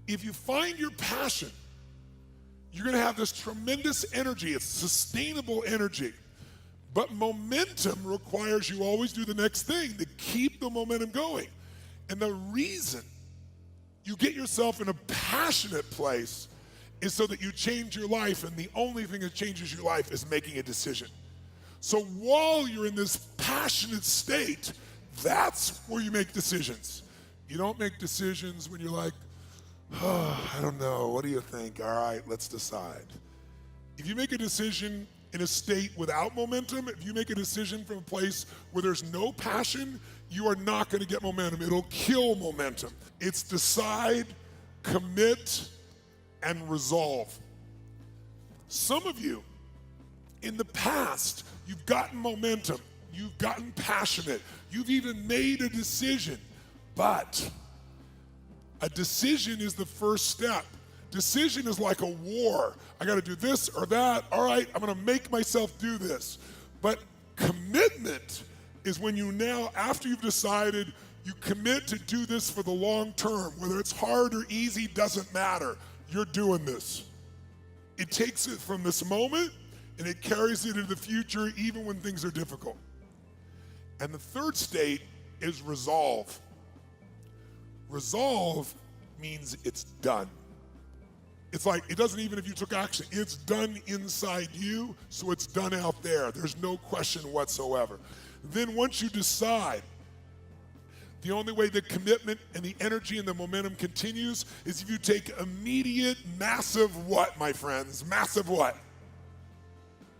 If you find your passion, you're going to have this tremendous energy. It's sustainable energy. But momentum requires you always do the next thing to keep the momentum going. And the reason you get yourself in a passionate place is so that you change your life, and the only thing that changes your life is making a decision. So while you're in this passionate state, that's where you make decisions. You don't make decisions when you're like, oh, I don't know, what do you think? All right, let's decide. If you make a decision in a state without momentum, if you make a decision from a place where there's no passion, you are not going to get momentum. It'll kill momentum. It's decide, commit, and resolve. Some of you, in the past, you've gotten momentum, you've gotten passionate, you've even made a decision, but a decision is the first step. Decision is like a war. I got to do this or that. All right, I'm going to make myself do this. But commitment is when you now, after you've decided, you commit to do this for the long term. Whether it's hard or easy, doesn't matter. You're doing this. It takes it from this moment and it carries it into the future even when things are difficult. And the third state is resolve. Resolve means it's done. It's like, it doesn't even if you took action, it's done inside you, so it's done out there. There's no question whatsoever. Then once you decide, the only way the commitment and the energy and the momentum continues is if you take immediate, massive what, my friends? Massive what?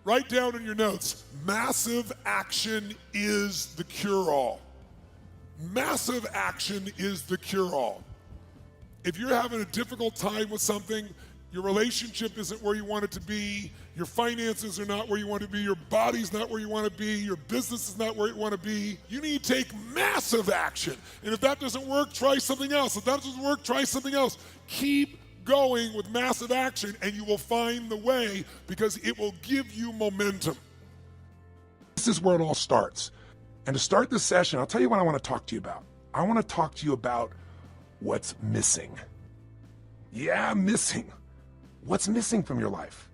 Write down in your notes, massive action is the cure-all. Massive action is the cure-all. If you're having a difficult time with something, your relationship isn't where you want it to be, your finances are not where you want to be, your body's not where you want to be, your business is not where you want to be, you need to take massive action. And if that doesn't work, try something else. If that doesn't work, try something else. Keep going with massive action and you will find the way because it will give you momentum. This is where it all starts. And to start this session, I'll tell you what I want to talk to you about. I want to talk to you about what's missing. Yeah, missing. What's missing from your life?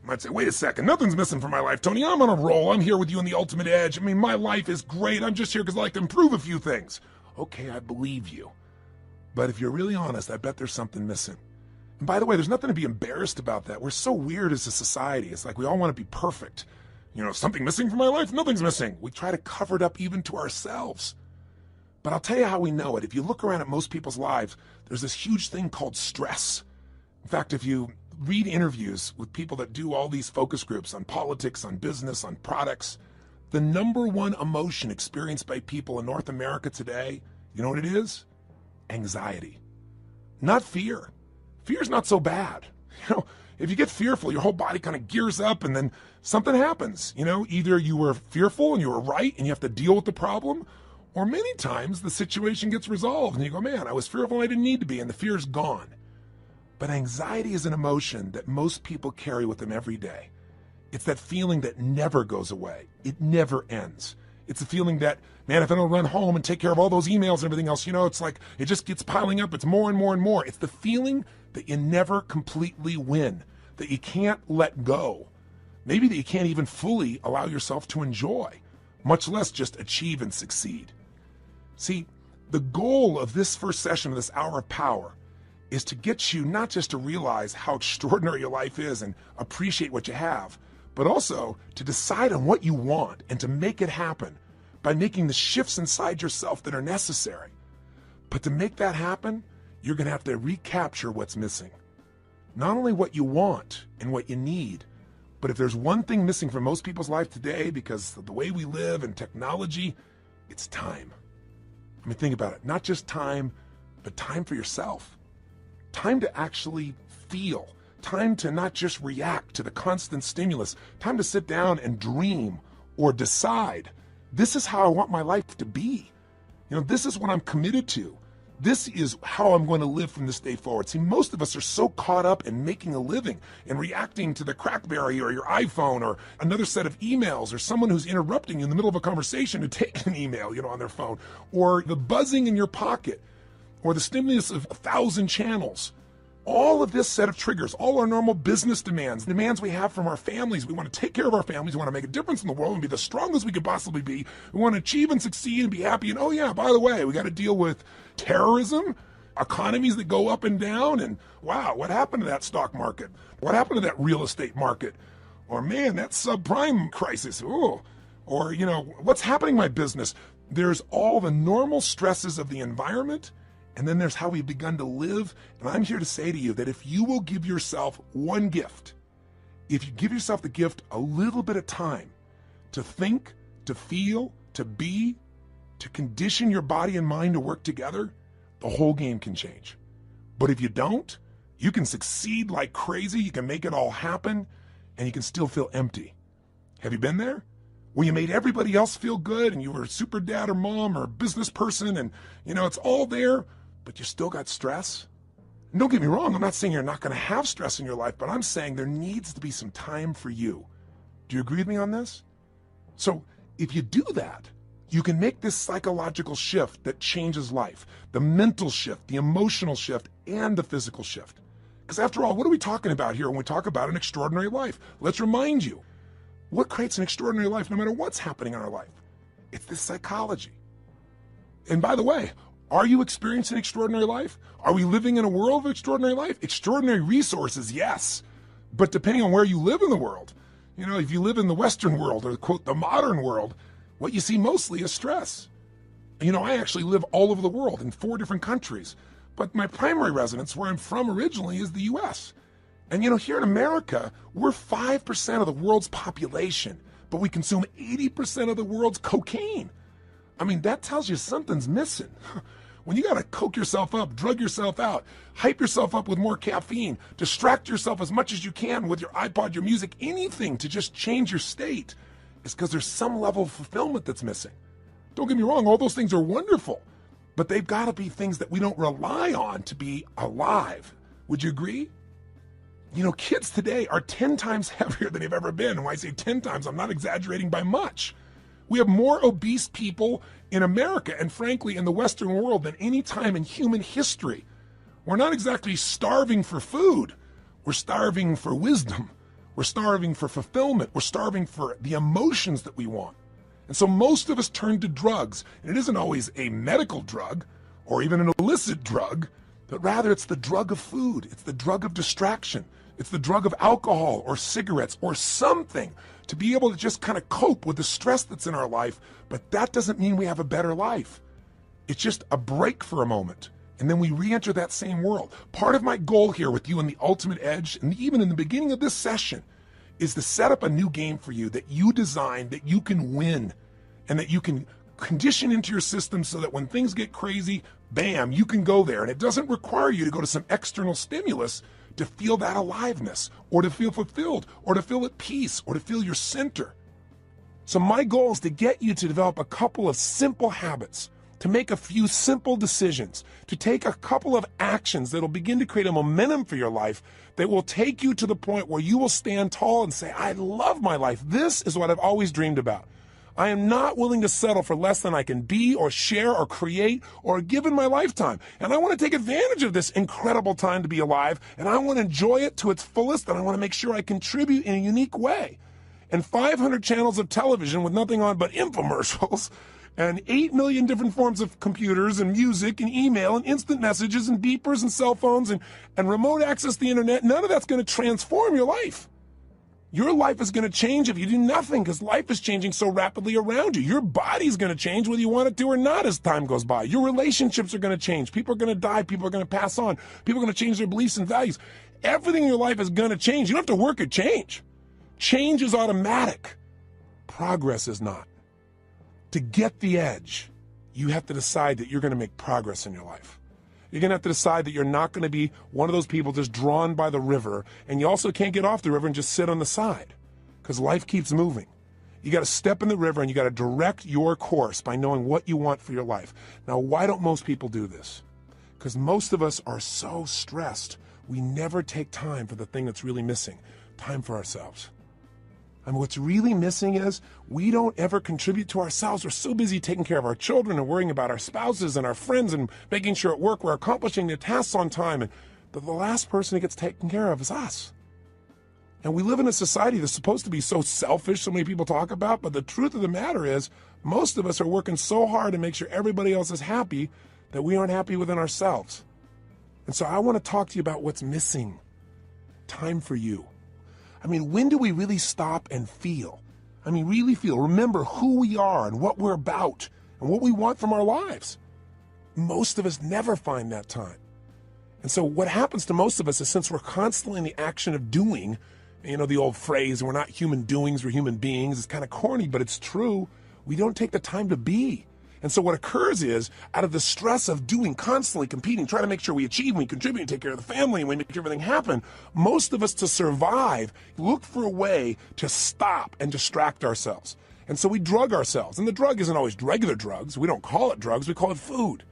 You might say, wait a second, nothing's missing from my life, Tony. I'm on a roll. I'm here with you on the ultimate edge. I mean, my life is great. I'm just here because I like to improve a few things. Okay, I believe you. But if you're really honest, I bet there's something missing. And by the way, there's nothing to be embarrassed about that. We're so weird as a society. It's like we all want to be perfect. You know, something missing from my life? Nothing's missing. We try to cover it up even to ourselves. But I'll tell you how we know it. If you look around at most people's lives, there's this huge thing called stress. In fact, if you read interviews with people that do all these focus groups on politics, on business, on products, the number one emotion experienced by people in North America today, you know what it is? Anxiety. Not fear. Fear's not so bad. You know, if you get fearful, your whole body kind of gears up and then something happens. You know, either you were fearful and you were right and you have to deal with the problem, or many times the situation gets resolved and you go, man, I was fearful, I didn't need to be, and the fear's gone. But anxiety is an emotion that most people carry with them every day. It's that feeling that never goes away. It never ends. It's a feeling that, man, if I don't run home and take care of all those emails and everything else, you know, it's like it just gets piling up. It's more and more and more. It's the feeling that you never completely win, that you can't let go. Maybe that you can't even fully allow yourself to enjoy, much less just achieve and succeed. See, the goal of this first session of this hour of power is to get you not just to realize how extraordinary your life is and appreciate what you have, but also to decide on what you want and to make it happen by making the shifts inside yourself that are necessary. But to make that happen, you're going to have to recapture what's missing. Not only what you want and what you need, but if there's one thing missing from most people's life today because of the way we live and technology, it's time. I mean, think about it. Not just time, but time for yourself. Time to actually feel. Time to not just react to the constant stimulus. Time to sit down and dream or decide. This is how I want my life to be. You know, this is what I'm committed to. This is how I'm going to live from this day forward. See, most of us are so caught up in making a living and reacting to the Crackberry or your iPhone or another set of emails or someone who's interrupting you in the middle of a conversation to take an email, you know, on their phone, or the buzzing in your pocket or the stimulus of 1,000 channels. all of this set of triggers, all our normal business demands, demands we have from our families. We want to take care of our families. We want to make a difference in the world and be the strongest we could possibly be. We want to achieve and succeed and be happy. And oh yeah, by the way, we got to deal with terrorism, economies that go up and down. And wow, what happened to that stock market? What happened to that real estate market? Or man, that subprime crisis. Ooh. Or, what's happening in my business? There's all the normal stresses of the environment, and then there's how we've begun to live. And I'm here to say to you that if you will give yourself one gift, if you give yourself the gift a little bit of time to think, to feel, to be, to condition your body and mind to work together, the whole game can change. But if you don't, you can succeed like crazy, you can make it all happen, and you can still feel empty. Have you been there? Where you made everybody else feel good and you were a super dad or mom or a business person and, it's all there, but you still got stress? And don't get me wrong, I'm not saying you're not going to have stress in your life, but I'm saying there needs to be some time for you. Do you agree with me on this? So if you do that, you can make this psychological shift that changes life, the mental shift, the emotional shift, and the physical shift. Because after all, what are we talking about here when we talk about an extraordinary life? Let's remind you. What creates an extraordinary life no matter what's happening in our life? It's this psychology. And by the way, are you experiencing extraordinary life? Are we living in a world of extraordinary life? Extraordinary resources, yes. But depending on where you live in the world, if you live in the Western world or quote, the modern world, what you see mostly is stress. I actually live all over the world in 4 different countries, but my primary residence where I'm from originally is the US. And here in America, we're 5% of the world's population, but we consume 80% of the world's cocaine. I mean, that tells you something's missing. When you gotta coke yourself up, drug yourself out, hype yourself up with more caffeine, distract yourself as much as you can with your iPod, your music, anything to just change your state, it's because there's some level of fulfillment that's missing. Don't get me wrong, all those things are wonderful, but they've gotta be things that we don't rely on to be alive. Would you agree? Kids today are 10 times heavier than they've ever been. And when I say 10 times, I'm not exaggerating by much. We have more obese people in America and frankly in the Western world than any time in human history. We're not exactly starving for food. We're starving for wisdom. We're starving for fulfillment. We're starving for the emotions that we want. And so most of us turn to drugs. And it isn't always a medical drug or even an illicit drug, but rather it's the drug of food. It's the drug of distraction. It's the drug of alcohol or cigarettes or something to be able to just kind of cope with the stress that's in our life. But that doesn't mean we have a better life. It's just a break for a moment. And then we re-enter that same world. Part of my goal here with you in the Ultimate Edge, and even in the beginning of this session, is to set up a new game for you that you design, that you can win, and that you can condition into your system so that when things get crazy, bam, you can go there. And it doesn't require you to go to some external stimulus to feel that aliveness, or to feel fulfilled, or to feel at peace, or to feel your center. So my goal is to get you to develop a couple of simple habits, to make a few simple decisions, to take a couple of actions that will begin to create a momentum for your life that will take you to the point where you will stand tall and say, I love my life. This is what I've always dreamed about. I am not willing to settle for less than I can be or share or create or give in my lifetime. And I want to take advantage of this incredible time to be alive, and I want to enjoy it to its fullest, and I want to make sure I contribute in a unique way. And 500 channels of television with nothing on but infomercials, and 8 million different forms of computers and music and email and instant messages and beepers and cell phones and remote access to the internet, none of that's going to transform your life. Your life is going to change if you do nothing, because life is changing so rapidly around you. Your body's going to change whether you want it to or not as time goes by. Your relationships are going to change. People are going to die. People are going to pass on. People are going to change their beliefs and values. Everything in your life is going to change. You don't have to work at change. Change is automatic. Progress is not. To get the edge, you have to decide that you're going to make progress in your life. You're going to have to decide that you're not going to be one of those people just drawn by the river, and you also can't get off the river and just sit on the side, because life keeps moving. You got to step in the river and you got to direct your course by knowing what you want for your life. Now, why don't most people do this? Because most of us are so stressed, we never take time for the thing that's really missing, time for ourselves. I mean, what's really missing is we don't ever contribute to ourselves. We're so busy taking care of our children and worrying about our spouses and our friends and making sure at work we're accomplishing the tasks on time and that the last person that gets taken care of is us. And we live in a society that's supposed to be so selfish, so many people talk about, but the truth of the matter is most of us are working so hard to make sure everybody else is happy that we aren't happy within ourselves. And so I want to talk to you about what's missing. Time for you. I mean, when do we really stop and feel? I mean, really feel, remember who we are and what we're about and what we want from our lives. Most of us never find that time. And so what happens to most of us is, since we're constantly in the action of doing, you know, the old phrase, we're not human doings, we're human beings, it's kind of corny, but it's true. We don't take the time to be. And so what occurs is, out of the stress of doing, constantly competing, trying to make sure we achieve, we contribute, take care of the family, and we make everything happen, most of us, to survive, look for a way to stop and distract ourselves. And so we drug ourselves. And the drug isn't always regular drugs. We don't call it drugs, we call it food.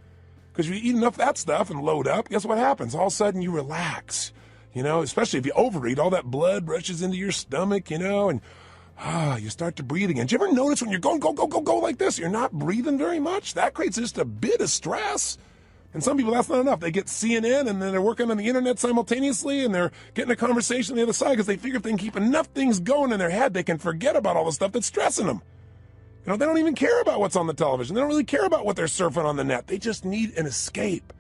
Because if you eat enough of that stuff and load up, guess what happens? All of a sudden you relax. You know, especially if you overeat, all that blood rushes into your stomach, you know, and you start to breathe again. Do you ever notice when you're going, go like this, you're not breathing very much? That creates just a bit of stress. And some people, that's not enough. They get CNN and then they're working on the internet simultaneously and they're getting a conversation on the other side because they figure if they can keep enough things going in their head, they can forget about all the stuff that's stressing them. You know, they don't even care about what's on the television. They don't really care about what they're surfing on the net. They just need an escape.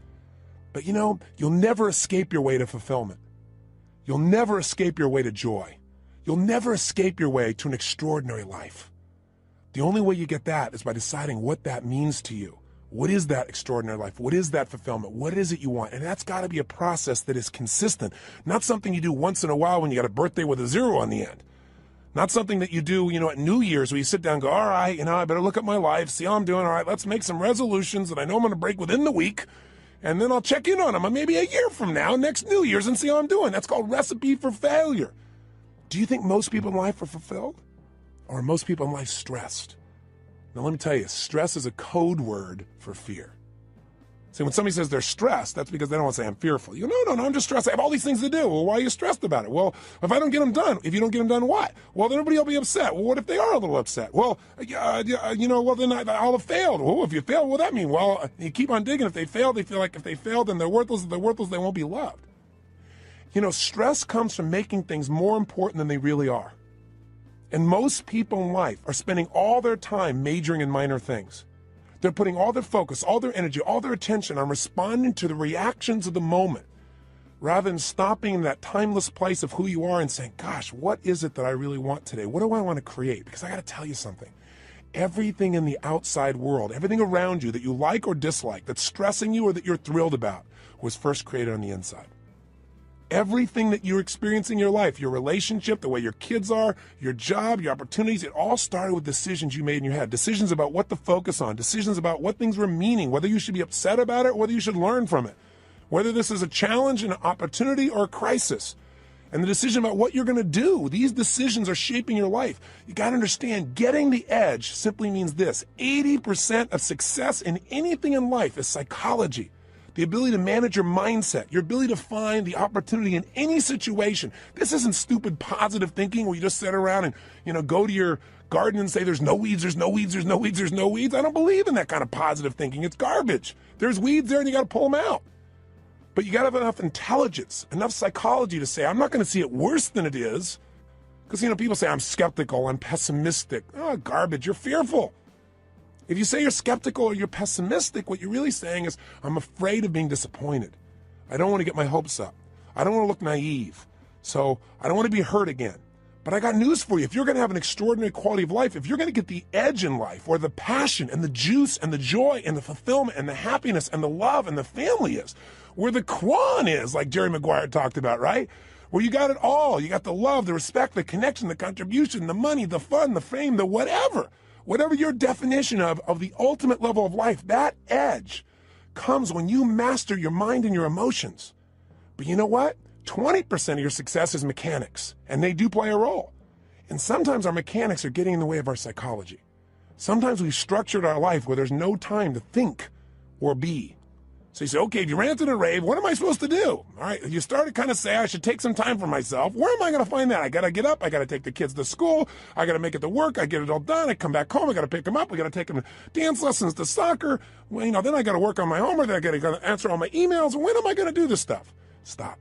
But you know, you'll never escape your way to fulfillment. You'll never escape your way to joy. You'll never escape your way to an extraordinary life. The only way you get that is by deciding what that means to you. What is that extraordinary life? What is that fulfillment? What is it you want? And that's got to be a process that is consistent, not something you do once in a while when you got a birthday with a 0 on the end. Not something that you do, you know, at New Year's where you sit down and go, all right, you know, I better look at my life, see how I'm doing. All right, let's make some resolutions that I know I'm going to break within the week. And then I'll check in on them maybe a year from now, next New Year's, and see how I'm doing. That's called recipe for failure. Do you think most people in life are fulfilled? Or are most people in life stressed? Now, let me tell you, stress is a code word for fear. See, when somebody says they're stressed, that's because they don't want to say, I'm fearful. You go, no, I'm just stressed. I have all these things to do. Well, why are you stressed about it? Well, if I don't get them done, if you don't get them done, what? Well, then everybody will be upset. Well, what if they are a little upset? Well, you know, well, then I'll have failed. Well, if you fail, what does that mean? Well, you keep on digging. If they fail, they feel like if they failed, then they're worthless. If they're worthless, they won't be loved. You know, stress comes from making things more important than they really are. And most people in life are spending all their time majoring in minor things. They're putting all their focus, all their energy, all their attention on responding to the reactions of the moment, rather than stopping in that timeless place of who you are and saying, gosh, what is it that I really want today? What do I want to create? Because I got to tell you something. Everything in the outside world, everything around you that you like or dislike, that's stressing you or that you're thrilled about, was first created on the inside. Everything that you're experiencing in your life, your relationship, the way your kids are, your job, your opportunities, it all started with decisions you made in your head. Decisions about what to focus on, decisions about what things were meaning, whether you should be upset about it, whether you should learn from it, whether this is a challenge, an opportunity, or a crisis. And the decision about what you're going to do, these decisions are shaping your life. You got to understand, getting the edge simply means this. 80% of success in anything in life is psychology. The ability to manage your mindset, your ability to find the opportunity in any situation. This isn't stupid positive thinking where you just sit around and, you know, go to your garden and say there's no weeds, there's no weeds, there's no weeds, there's no weeds. I don't believe in that kind of positive thinking. It's garbage. There's weeds there and you got to pull them out. But you got to have enough intelligence, enough psychology to say, I'm not going to see it worse than it is. Because, you know, people say I'm skeptical, I'm pessimistic. Oh, garbage, you're fearful. If you say you're skeptical or you're pessimistic, what you're really saying is, I'm afraid of being disappointed. I don't want to get my hopes up. I don't want to look naive. So I don't want to be hurt again. But I got news for you. If you're going to have an extraordinary quality of life, if you're going to get the edge in life, where the passion and the juice and the joy and the fulfillment and the happiness and the love and the family is, where the Quan is, like Jerry Maguire talked about, right? Where you got it all. You got the love, the respect, the connection, the contribution, the money, the fun, the fame, the whatever. Whatever your definition of the ultimate level of life, that edge comes when you master your mind and your emotions. But you know what? 20% of your success is mechanics, and they do play a role. And sometimes our mechanics are getting in the way of our psychology. Sometimes we've structured our life where there's no time to think or be. So you say, okay, if you ran to a rave, what am I supposed to do? All right, you start to kind of say, I should take some time for myself. Where am I going to find that? I got to get up. I got to take the kids to school. I got to make it to work. I get it all done. I come back home. I got to pick them up. I got to take them to dance lessons, to soccer. Well, you know, then I got to work on my homework. Then I got to answer all my emails. When am I going to do this stuff? Stop.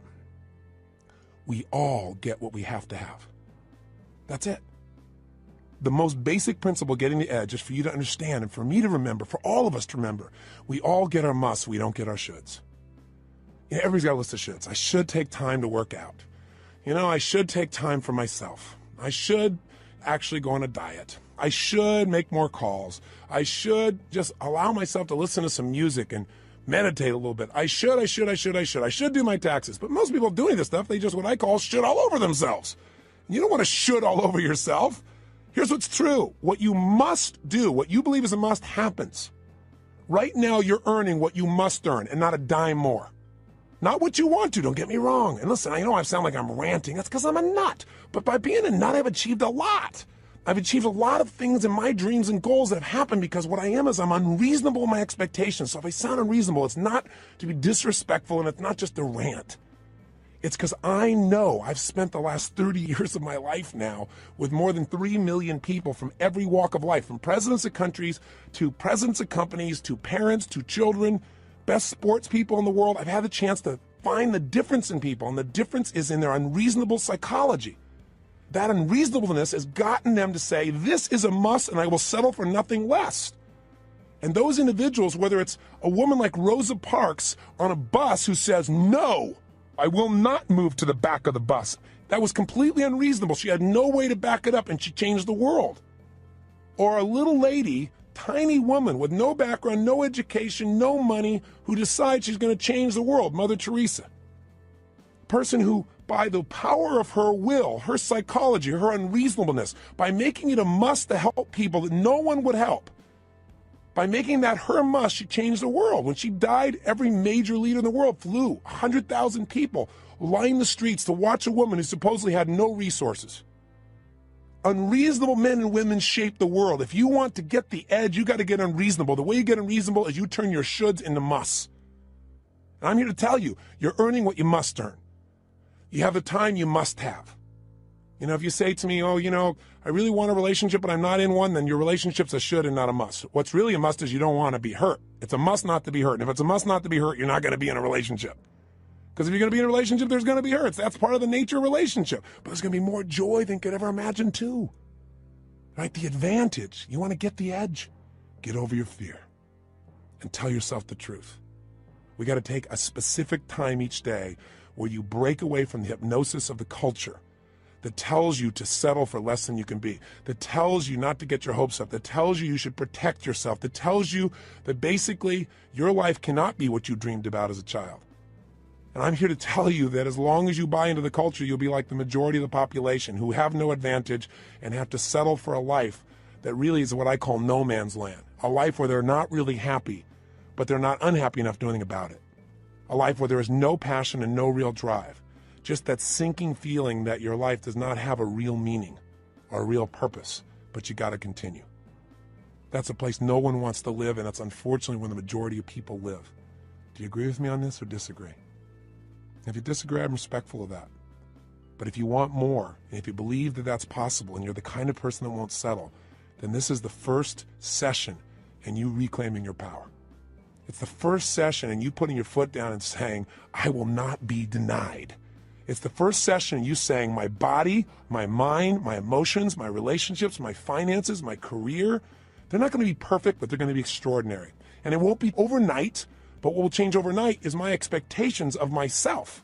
We all get what we have to have. That's it. The most basic principle getting the edge is for you to understand and for me to remember, for all of us to remember, we all get our musts, we don't get our shoulds. You know, everybody's got a list of shoulds. I should take time to work out. You know, I should take time for myself. I should actually go on a diet. I should make more calls. I should just allow myself to listen to some music and meditate a little bit. I should do my taxes. But most people doing this stuff, they just what I call shit all over themselves. You don't want to should all over yourself. Here's what's true. What you must do, what you believe is a must, happens. Right now, you're earning what you must earn and not a dime more. Not what you want to, don't get me wrong. And listen, I know I sound like I'm ranting. That's because I'm a nut. But by being a nut, I've achieved a lot. I've achieved a lot of things in my dreams and goals that have happened because what I am is I'm unreasonable in my expectations. So if I sound unreasonable, it's not to be disrespectful and it's not just a rant. It's because I know I've spent the last 30 years of my life now with more than 3 million people from every walk of life, from presidents of countries to presidents of companies to parents to children, best sports people in the world. I've had the chance to find the difference in people, and the difference is in their unreasonable psychology. That unreasonableness has gotten them to say, this is a must and I will settle for nothing less. And those individuals, whether it's a woman like Rosa Parks on a bus who says, no, I will not move to the back of the bus. That was completely unreasonable. She had no way to back it up and she changed the world. Or a little lady, tiny woman with no background, no education, no money, who decides she's going to change the world, Mother Teresa. Person who, by the power of her will, her psychology, her unreasonableness, by making it a must to help people that no one would help, by making that her must, she changed the world. When she died, every major leader in the world flew. 100,000 people lined the streets to watch a woman who supposedly had no resources. Unreasonable men and women shape the world. If you want to get the edge, you got to get unreasonable. The way you get unreasonable is you turn your shoulds into musts. And I'm here to tell you, you're earning what you must earn. You have the time you must have. You know, if you say to me, oh, you know, I really want a relationship, but I'm not in one, then your relationship's a should and not a must. What's really a must is you don't want to be hurt. It's a must not to be hurt. And if it's a must not to be hurt, you're not going to be in a relationship. Because if you're going to be in a relationship, there's going to be hurts. That's part of the nature of a relationship. But there's going to be more joy than you could ever imagine too. Right? The advantage. You want to get the edge. Get over your fear and tell yourself the truth. We got to take a specific time each day where you break away from the hypnosis of the culture that tells you to settle for less than you can be, that tells you not to get your hopes up, that tells you you should protect yourself, that tells you that basically your life cannot be what you dreamed about as a child. And I'm here to tell you that as long as you buy into the culture, you'll be like the majority of the population who have no advantage and have to settle for a life that really is what I call no man's land, a life where they're not really happy, but they're not unhappy enough doing anything about it. A life where there is no passion and no real drive. Just that sinking feeling that your life does not have a real meaning or a real purpose, but you got to continue. That's a place no one wants to live, and that's unfortunately where the majority of people live. Do you agree with me on this or disagree? If you disagree, I'm respectful of that. But if you want more, and if you believe that that's possible, and you're the kind of person that won't settle, then this is the first session in you reclaiming your power. It's the first session in you putting your foot down and saying, I will not be denied. It's the first session in you saying, my body, my mind, my emotions, my relationships, my finances, my career, they're not going to be perfect, but they're going to be extraordinary. And it won't be overnight, but what will change overnight is my expectations of myself.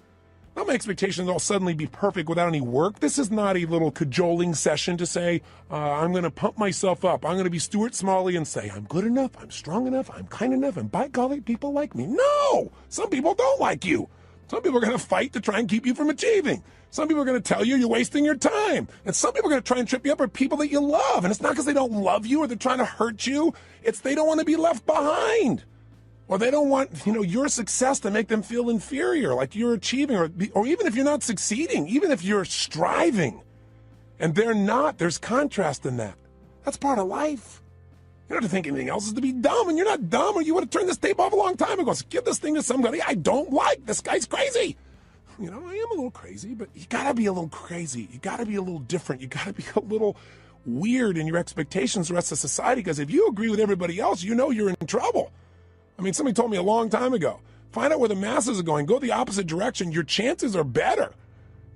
Not my expectations will suddenly be perfect without any work. This is not a little cajoling session to say, I'm going to pump myself up. I'm going to be Stuart Smalley and say, I'm good enough, I'm strong enough, I'm kind enough, and by golly, people like me. No! Some people don't like you. Some people are going to fight to try and keep you from achieving. Some people are going to tell you you're wasting your time. And some people are going to try and trip you up are people that you love. And it's not because they don't love you or they're trying to hurt you. It's they don't want to be left behind. Or they don't want, your success to make them feel inferior, like you're achieving, or even if you're not succeeding, even if you're striving. And they're not. There's contrast in that. That's part of life. You don't have to think anything else is to be dumb, and you're not dumb, or you would have turned this tape off a long time ago. So give this thing to somebody I don't like. This guy's crazy. I am a little crazy, but you got to be a little crazy. You got to be a little different. You got to be a little weird in your expectations of the rest of society, because if you agree with everybody else, you're in trouble. Somebody told me a long time ago Find out where the masses are going. Go the opposite direction. Your chances are better.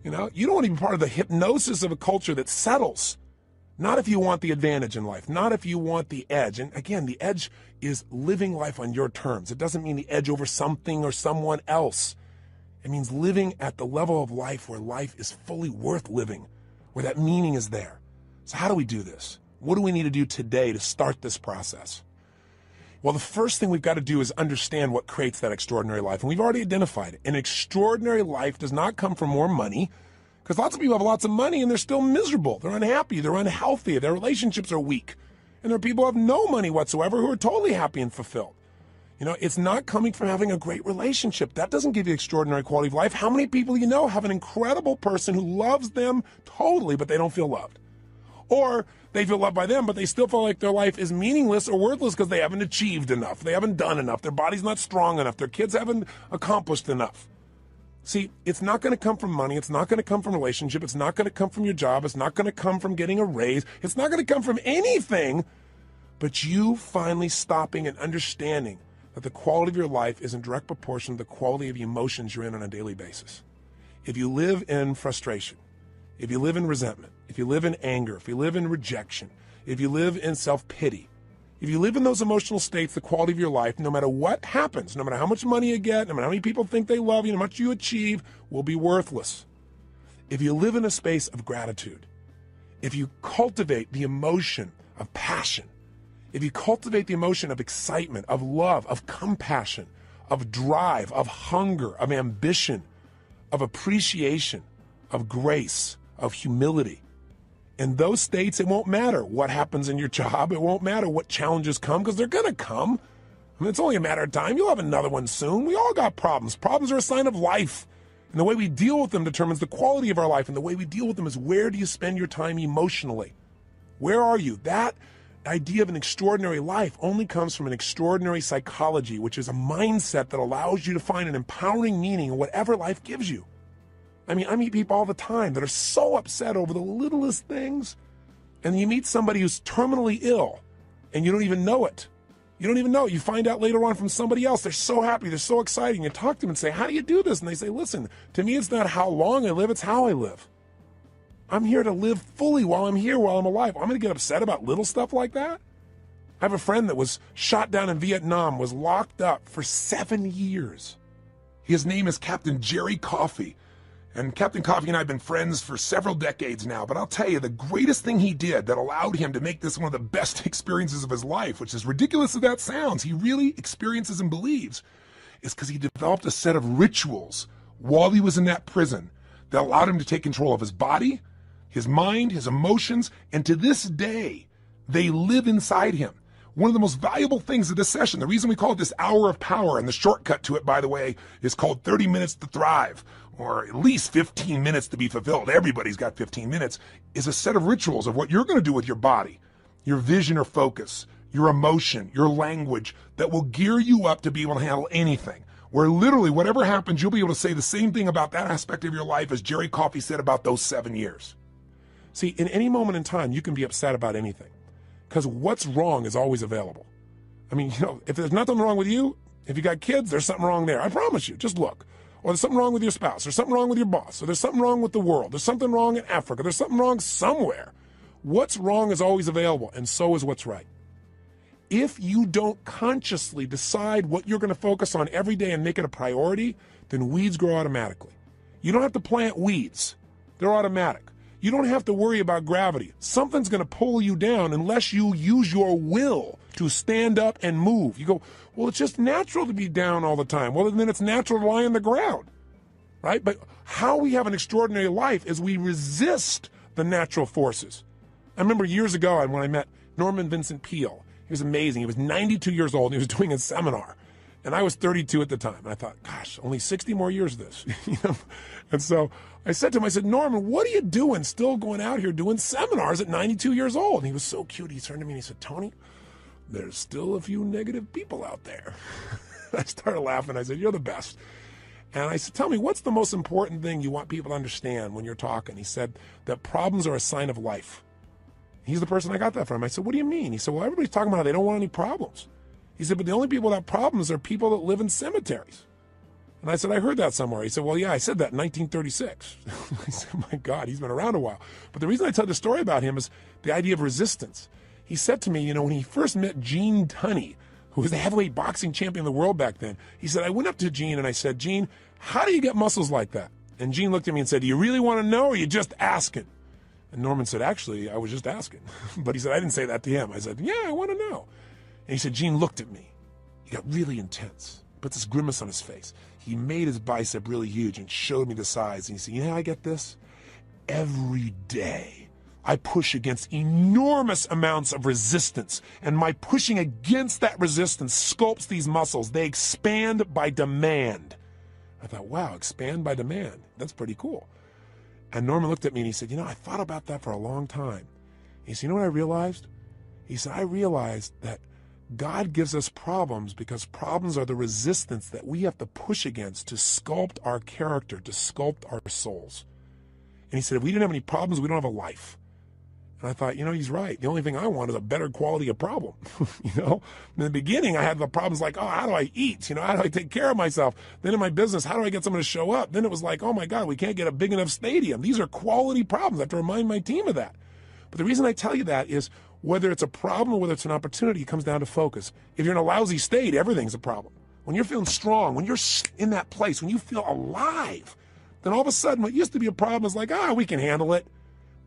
You know, you don't want to be part of the hypnosis of a culture that settles. Not if you want the advantage in life, not if you want the edge. And again, the edge is living life on your terms. It doesn't mean the edge over something or someone else. It means living at the level of life where life is fully worth living, where that meaning is there. So how do we do this? What do we need to do today to start this process? Well, the first thing we've got to do is understand what creates that extraordinary life. And we've already identified it. An extraordinary life does not come from more money, because lots of people have lots of money and they're still miserable. They're unhappy. They're unhealthy. Their relationships are weak. And there are people who have no money whatsoever who are totally happy and fulfilled. You know, it's not coming from having a great relationship. That doesn't give you extraordinary quality of life. How many people you know have an incredible person who loves them totally, but they don't feel loved? Or they feel loved by them, but they still feel like their life is meaningless or worthless because they haven't achieved enough. They haven't done enough. Their body's not strong enough. Their kids haven't accomplished enough. See, it's not going to come from money. It's not going to come from relationship. It's not going to come from your job. It's not going to come from getting a raise. It's not going to come from anything but you finally stopping and understanding that the quality of your life is in direct proportion to the quality of the emotions you're in on a daily basis. If you live in frustration, if you live in resentment, if you live in anger, if you live in rejection, if you live in self-pity, if you live in those emotional states, the quality of your life, no matter what happens, no matter how much money you get, no matter how many people think they love you, no matter how much you achieve, will be worthless. If you live in a space of gratitude, if you cultivate the emotion of passion, if you cultivate the emotion of excitement, of love, of compassion, of drive, of hunger, of ambition, of appreciation, of grace, of humility, in those states, it won't matter what happens in your job. It won't matter what challenges come, because they're going to come. I mean, it's only a matter of time. You'll have another one soon. We all got problems. Problems are a sign of life. And the way we deal with them determines the quality of our life. And the way we deal with them is, where do you spend your time emotionally? Where are you? That idea of an extraordinary life only comes from an extraordinary psychology, which is a mindset that allows you to find an empowering meaning in whatever life gives you. I mean, I meet people all the time that are so upset over the littlest things. And you meet somebody who's terminally ill and you don't even know it. You don't even know it. You find out later on from somebody else. They're so happy. They're so exciting. You talk to them and say, how do you do this? And they say, listen, to me, it's not how long I live. It's how I live. I'm here to live fully while I'm here, while I'm alive. I'm going to get upset about little stuff like that? I have a friend that was shot down in Vietnam, was locked up for 7 years. His name is Captain Jerry Coffey. And Captain Coffey and I have been friends for several decades now, but I'll tell you, the greatest thing he did that allowed him to make this one of the best experiences of his life, which is ridiculous as that sounds, he really experiences and believes, is because he developed a set of rituals while he was in that prison that allowed him to take control of his body, his mind, his emotions, and to this day, they live inside him. One of the most valuable things of this session, the reason we call it this hour of power, and the shortcut to it, by the way, is called 30 minutes to thrive, or at least 15 minutes to be fulfilled. Everybody's got 15 minutes, is a set of rituals of what you're going to do with your body, your vision or focus, your emotion, your language, that will gear you up to be able to handle anything. Where literally whatever happens, you'll be able to say the same thing about that aspect of your life as Jerry Coffey said about those 7 years. See, in any moment in time, you can be upset about anything, because what's wrong is always available. I mean, if there's nothing wrong with you, if you got kids, there's something wrong there. I promise you, just look. Or there's something wrong with your spouse. There's something wrong with your boss. Or there's something wrong with the world. There's something wrong in Africa. There's something wrong somewhere. What's wrong is always available, and so is what's right. If you don't consciously decide what you're going to focus on every day and make it a priority, then weeds grow automatically. You don't have to plant weeds. They're automatic. You don't have to worry about gravity. Something's going to pull you down unless you use your will to stand up and move. You go, well, it's just natural to be down all the time. Well, then it's natural to lie on the ground, right? But how we have an extraordinary life is we resist the natural forces. I remember years ago when I met Norman Vincent Peale. He was amazing. He was 92 years old, and he was doing a seminar. And I was 32 at the time. And I thought, gosh, only 60 more years of this. And so I said to him, I said, Norman, what are you doing still going out here doing seminars at 92 years old? And he was so cute. He turned to me and he said, Tony, there's still a few negative people out there. I started laughing. I said, you're the best. And I said, tell me, what's the most important thing you want people to understand when you're talking? He said that problems are a sign of life. He's the person I got that from. I said, what do you mean? He said, well, everybody's talking about how they don't want any problems. He said, but the only people without problems are people that live in cemeteries. And I said, I heard that somewhere. He said, well, yeah, I said that in 1936. I said, my God, he's been around a while. But the reason I tell the story about him is the idea of resistance. He said to me, when he first met Gene Tunney, who was the heavyweight boxing champion of the world back then, he said, I went up to Gene and I said, Gene, how do you get muscles like that? And Gene looked at me and said, do you really want to know or are you just asking? And Norman said, actually, I was just asking. But he said, I didn't say that to him. I said, yeah, I want to know. And he said, Gene looked at me. He got really intense, put this grimace on his face. He made his bicep really huge and showed me the size. And he said, you know how I get this? Every day I push against enormous amounts of resistance. And my pushing against that resistance sculpts these muscles. They expand by demand. I thought, wow, expand by demand. That's pretty cool. And Norman looked at me and he said, I thought about that for a long time. He said, you know what I realized? He said, I realized that God gives us problems because problems are the resistance that we have to push against to sculpt our character, to sculpt our souls. And he said, if we didn't have any problems, we don't have a life. And I thought, he's right. The only thing I want is a better quality of problem. In the beginning, I had the problems like, oh, how do I eat? How do I take care of myself? Then in my business, how do I get someone to show up? Then it was like, oh my God, we can't get a big enough stadium. These are quality problems. I have to remind my team of that. But the reason I tell you that is whether it's a problem or whether it's an opportunity, it comes down to focus. If you're in a lousy state, everything's a problem. When you're feeling strong, when you're in that place, when you feel alive, then all of a sudden what used to be a problem is like, we can handle it.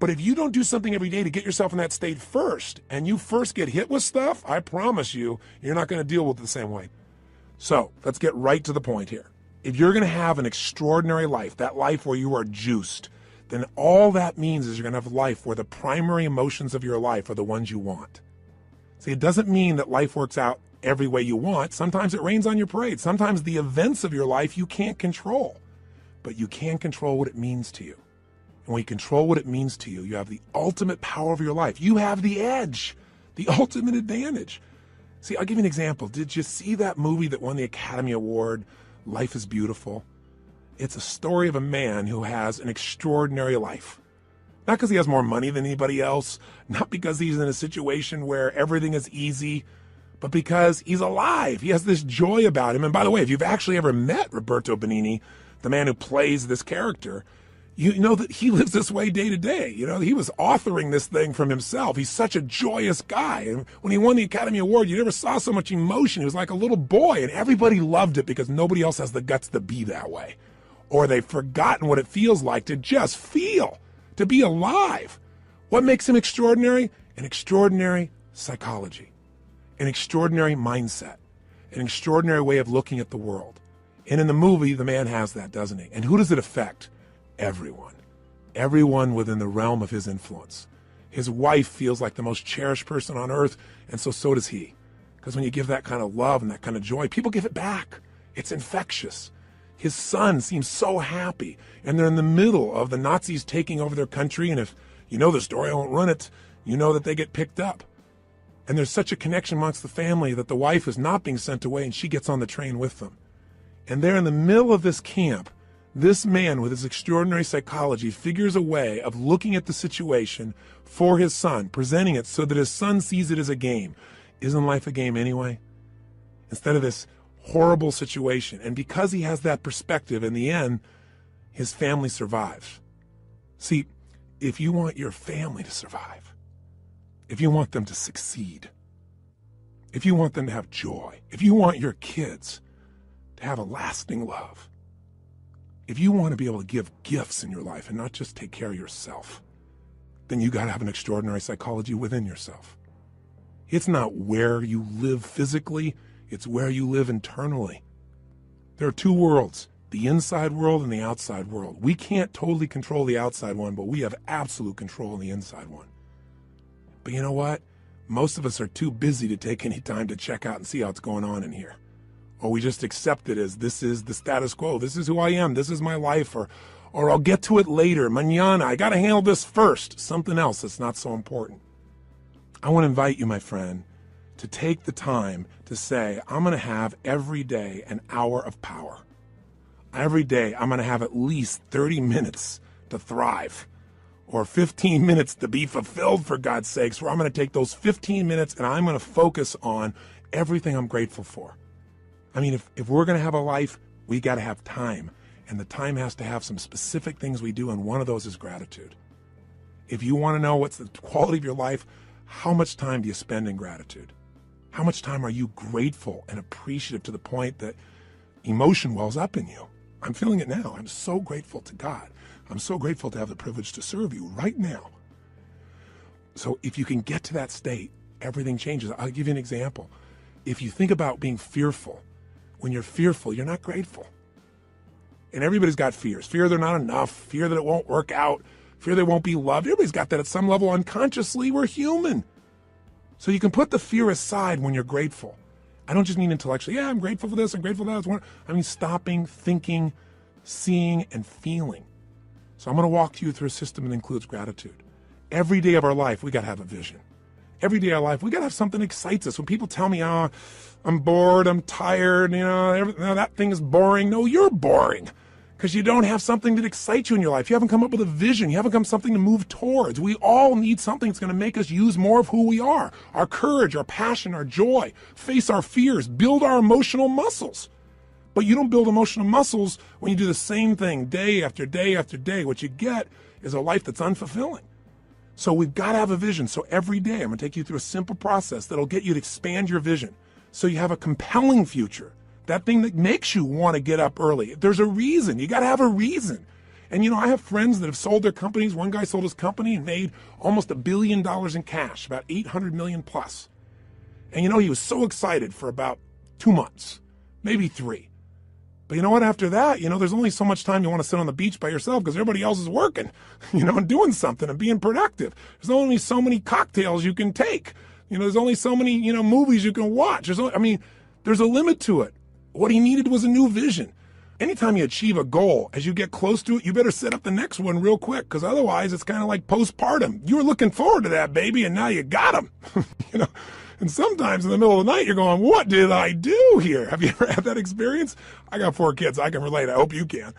But if you don't do something every day to get yourself in that state first, and you first get hit with stuff, I promise you, you're not going to deal with it the same way. So let's get right to the point here. If you're going to have an extraordinary life, that life where you are juiced, then all that means is you're going to have a life where the primary emotions of your life are the ones you want. See, it doesn't mean that life works out every way you want. Sometimes it rains on your parade. Sometimes the events of your life you can't control, but you can control what it means to you. And when you control what it means to you, you have the ultimate power of your life. You have the edge, the ultimate advantage. See, I'll give you an example. Did you see that movie that won the Academy Award, Life is Beautiful? It's a story of a man who has an extraordinary life. Not because he has more money than anybody else, not because he's in a situation where everything is easy, but because he's alive. He has this joy about him. And by the way, if you've actually ever met Roberto Benigni, the man who plays this character, you know that he lives this way day to day. He was authoring this thing from himself. He's such a joyous guy. And when he won the Academy Award, you never saw so much emotion. He was like a little boy, and everybody loved it because nobody else has the guts to be that way. Or they've forgotten what it feels like to just feel, to be alive. What makes him extraordinary? An extraordinary psychology, an extraordinary mindset, an extraordinary way of looking at the world. And in the movie, the man has that, doesn't he? And who does it affect? Everyone. Everyone within the realm of his influence. His wife feels like the most cherished person on earth, and so does he. Because when you give that kind of love and that kind of joy, people give it back. It's infectious. His son seems so happy, and they're in the middle of the Nazis taking over their country, and if you know the story, I won't run it, you know that they get picked up. And there's such a connection amongst the family that the wife is not being sent away, and she gets on the train with them. And they're in the middle of this camp. This man with his extraordinary psychology figures a way of looking at the situation for his son, presenting it so that his son sees it as a game. Isn't life a game anyway? Instead of this horrible situation. And because he has that perspective, in the end, his family survives. See, if you want your family to survive, if you want them to succeed, if you want them to have joy, if you want your kids to have a lasting love, if you want to be able to give gifts in your life and not just take care of yourself, then you got to have an extraordinary psychology within yourself. It's not where you live physically, it's where you live internally. There are two worlds, the inside world and the outside world. We can't totally control the outside one, but we have absolute control of the inside one. But you know what? Most of us are too busy to take any time to check out and see how it's going on in here. Or we just accept it as this is the status quo. This is who I am. This is my life. Or I'll get to it later. Mañana. I got to handle this first. Something else that's not so important. I want to invite you, my friend, to take the time to say, I'm going to have every day an hour of power. Every day, I'm going to have at least 30 minutes to thrive. Or 15 minutes to be fulfilled, for God's sakes, where I'm going to take those 15 minutes and I'm going to focus on everything I'm grateful for. I mean, if we're going to have a life We got to have time. And the time has to have some specific things we do, and one of those is gratitude. If you want to know what's the quality of your life, how much time do you spend in gratitude? How much time are you grateful and appreciative to the point that emotion wells up in you? I'm feeling it now. I'm so grateful to God. I'm so grateful to have the privilege to serve you right now. So if you can get to that state, everything changes. I'll give you an example. If you think about being fearful, when you're fearful, you're not grateful. And everybody's got fears. Fear they're not enough, fear that it won't work out, fear they won't be loved. Everybody's got that at some level unconsciously. We're human. So you can put the fear aside when you're grateful. I don't just mean intellectually, yeah, I'm grateful for this, I'm grateful for that. I mean stopping, thinking, seeing, and feeling. So I'm going to walk you through a system that includes gratitude. Every day of our life, we got to have a vision. Every day of our life, we got to have something that excites us. When people tell me, oh, I'm bored, I'm tired, that thing is boring. No, you're boring because you don't have something that excites you in your life. You haven't come up with a vision. You haven't come something to move towards. We all need something that's going to make us use more of who we are, our courage, our passion, our joy, face our fears, build our emotional muscles. But you don't build emotional muscles when you do the same thing day after day after day. What you get is a life that's unfulfilling. So we've got to have a vision. So every day I'm going to take you through a simple process that'll get you to expand your vision so you have a compelling future, that thing that makes you want to get up early. There's a reason. You got to have a reason. And I have friends that have sold their companies. One guy sold his company and made almost $1 billion in cash, about 800 million plus. And he was so excited for about 2 months, maybe 3. But you know what? After that, there's only so much time you want to sit on the beach by yourself because everybody else is working, and doing something and being productive. There's only so many cocktails you can take. There's only so many, movies you can watch. There's a limit to it. What he needed was a new vision. Anytime you achieve a goal, as you get close to it, you better set up the next one real quick because otherwise it's kind of like postpartum. You were looking forward to that baby and now you got him, And sometimes in the middle of the night, you're going, what did I do here? Have you ever had that experience? I got 4 kids. I can relate. I hope you can.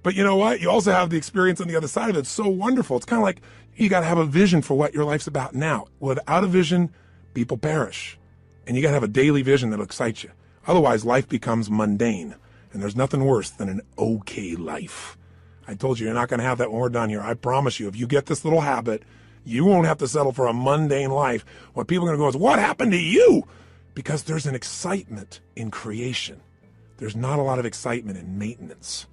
But you know what? You also have the experience on the other side of it. It's so wonderful. It's kind of like you got to have a vision for what your life's about now. Without a vision, people perish. And you got to have a daily vision that'll excite you. Otherwise, life becomes mundane. And there's nothing worse than an okay life. I told you, you're not going to have that when we're done here. I promise you, if you get this little habit, you won't have to settle for a mundane life. What people are going to go is, what happened to you? Because there's an excitement in creation. There's not a lot of excitement in maintenance.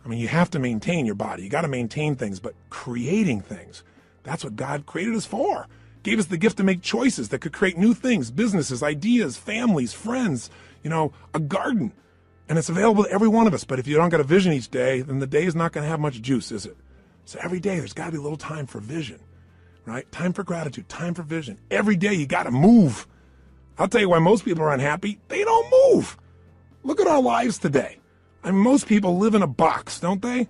You have to maintain your body. You got to maintain things, but creating things, that's what God created us for. Gave us the gift to make choices that could create new things, businesses, ideas, families, friends, a garden. And it's available to every one of us. But if you don't got a vision each day, then the day is not going to have much juice, is it? So every day there's got to be a little time for vision. Right? Time for gratitude, time for vision. Every day you got to move. I'll tell you why most people are unhappy. They don't move. Look at our lives today. Most people live in a box, don't they?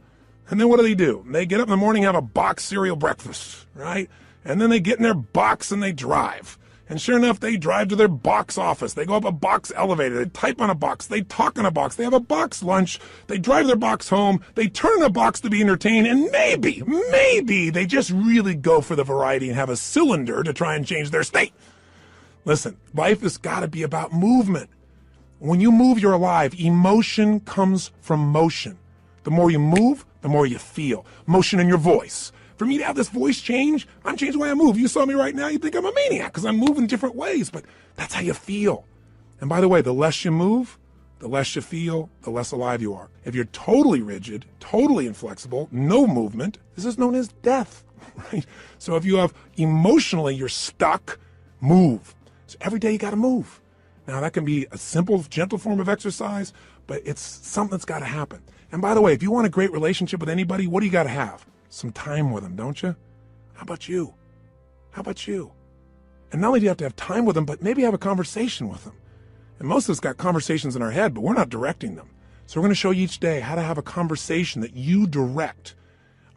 And then what do? They get up in the morning, have a box cereal breakfast, right? And then they get in their box and they drive. And sure enough, they drive to their box office. They go up a box elevator. They type on a box. They talk on a box. They have a box lunch. They drive their box home. They turn a box to be entertained. And maybe they just really go for the variety and have a cylinder to try and change their state. Listen, life has got to be about movement. When you move, you're alive. Emotion comes from motion. The more you move, the more you feel. Motion in your voice. For me to have this voice change, I'm changing the way I move. You saw me right now, you think I'm a maniac because I'm moving different ways, but that's how you feel. And by the way, the less you move, the less you feel, the less alive you are. If you're totally rigid, totally inflexible, no movement, this is known as death, right? So if you have emotionally, you're stuck, move. So every day you got to move. Now that can be a simple, gentle form of exercise, but it's something that's got to happen. And by the way, if you want a great relationship with anybody, what do you got to have? Some time with them, don't you? How about you? How about you? And not only do you have to have time with them, but maybe have a conversation with them. And most of us got conversations in our head, but we're not directing them. So we're going to show you each day how to have a conversation that you direct,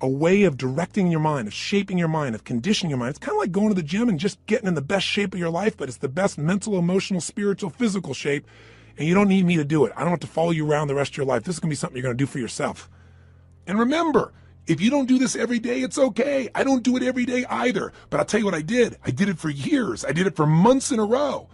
a way of directing your mind, of shaping your mind, of conditioning your mind. It's kind of like going to the gym and just getting in the best shape of your life, but it's the best mental, emotional, spiritual, physical shape. And you don't need me to do it. I don't have to follow you around the rest of your life. This is going to be something you're going to do for yourself. And remember, if you don't do this every day, it's okay. I don't do it every day either. But I'll tell you what I did. I did it for years. I did it for months in a row.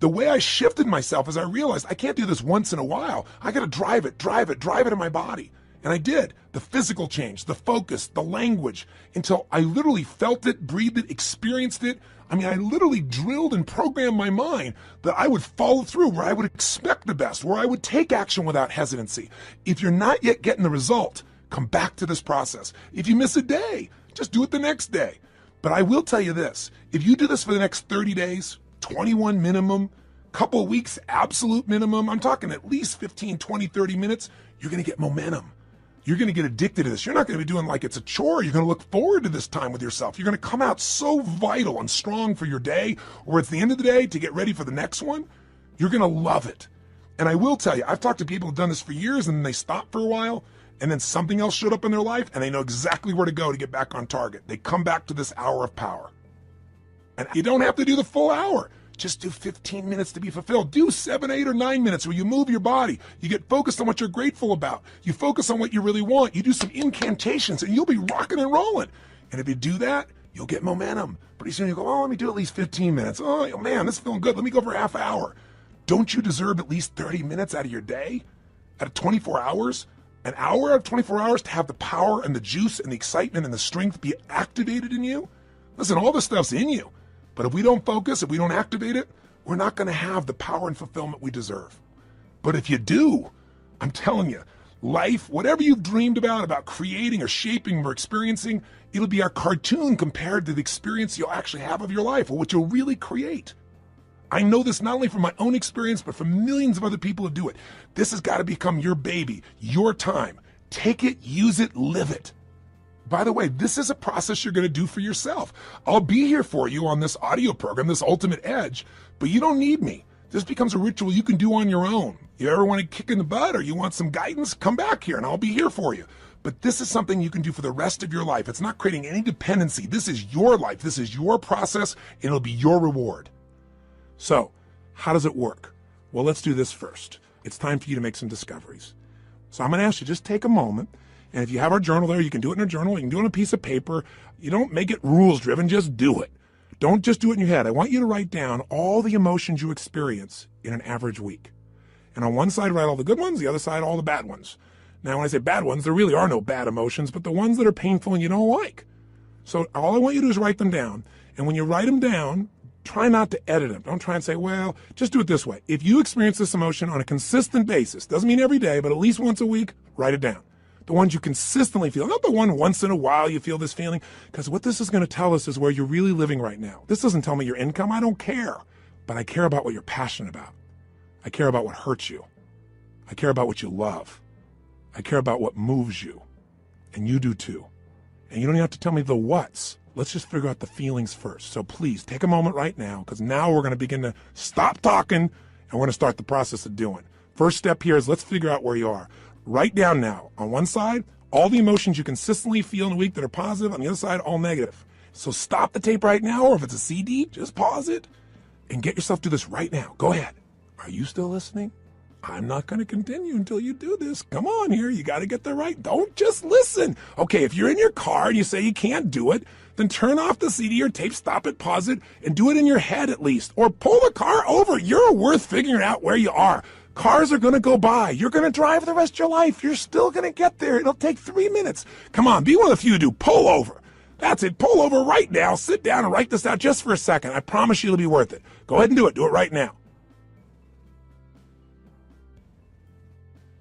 The way I shifted myself is I realized I can't do this once in a while. I got to drive it in my body. And I did. The physical change, the focus, the language, until I literally felt it, breathed it, experienced it. I mean, I literally drilled and programmed my mind that I would follow through, where I would expect the best, where I would take action without hesitancy. If you're not yet getting the result, come back to this process. If you miss a day, just do it the next day. But I will tell you this, if you do this for the next 30 days, 21 minimum, couple of weeks, absolute minimum, I'm talking at least 15, 20, 30 minutes, you're going to get momentum. You're going to get addicted to this. You're not going to be doing like it's a chore. You're going to look forward to this time with yourself. You're going to come out so vital and strong for your day, or it's the end of the day to get ready for the next one. You're going to love it. And I will tell you, I've talked to people who've done this for years and then they stopped for a while and then something else showed up in their life and they know exactly where to go to get back on target. They come back to this hour of power. And you don't have to do the full hour. Just do 15 minutes to be fulfilled. Do 7, 8, or 9 minutes where you move your body. You get focused on what you're grateful about. You focus on what you really want. You do some incantations and you'll be rocking and rolling. And if you do that, you'll get momentum. Pretty soon you go, oh, let me do at least 15 minutes. Oh, man, this is feeling good. Let me go for a half hour. Don't you deserve at least 30 minutes out of your day? Out of 24 hours? An hour out of 24 hours to have the power and the juice and the excitement and the strength be activated in you? Listen, all this stuff's in you. But if we don't focus, if we don't activate it, we're not going to have the power and fulfillment we deserve. But if you do, I'm telling you, life, whatever you've dreamed about creating or shaping or experiencing, it'll be our cartoon compared to the experience you'll actually have of your life, or what you'll really create. I know this not only from my own experience, but from millions of other people who do it. This has got to become your baby, your time. Take it, use it, live it. By the way, this is a process you're going to do for yourself. I'll be here for you on this audio program, this Ultimate Edge, but you don't need me. This becomes a ritual you can do on your own. You ever want to kick in the butt or you want some guidance, come back here and I'll be here for you. But this is something you can do for the rest of your life. It's not creating any dependency. This is your life. This is your process, and it'll be your reward. So, how does it work? Well, let's do this first. It's time for you to make some discoveries. So I'm going to ask you, just take a moment. And if you have our journal there, you can do it in a journal. You can do it on a piece of paper. You don't make it rules-driven. Just do it. Don't just do it in your head. I want you to write down all the emotions you experience in an average week. And on one side, write all the good ones. The other side, all the bad ones. Now, when I say bad ones, there really are no bad emotions, but the ones that are painful and you don't like. So all I want you to do is write them down. And when you write them down, try not to edit them. Don't try and say, well, just do it this way. If you experience this emotion on a consistent basis, doesn't mean every day, but at least once a week, write it down. The ones you consistently feel, not the one once in a while you feel this feeling, because what this is going to tell us is where you're really living right now. This doesn't tell me your income. I don't care. But I care about what you're passionate about. I care about what hurts you. I care about what you love. I care about what moves you. And you do too. And you don't even have to tell me the what's. Let's just figure out the feelings first. So please take a moment right now, because now we're going to begin to stop talking and we're going to start the process of doing. First step here is let's figure out where you are. Write down now, on one side, all the emotions you consistently feel in a week that are positive, on the other side, all negative. So stop the tape right now, or if it's a CD, just pause it and get yourself to this right now. Go ahead. Are you still listening? I'm not going to continue until you do this. Come on here. You got to get there right. Don't just listen. Okay, if you're in your car and you say you can't do it, then turn off the CD or tape, stop it, pause it, and do it in your head at least. Or pull the car over. You're worth figuring out where you are. Cars are going to go by. You're going to drive the rest of your life. You're still going to get there. It'll take 3 minutes. Come on, be one of the few who do. Pull over. That's it. Pull over right now. Sit down and write this out just for a second. I promise you it'll be worth it. Go ahead and do it. Do it right now.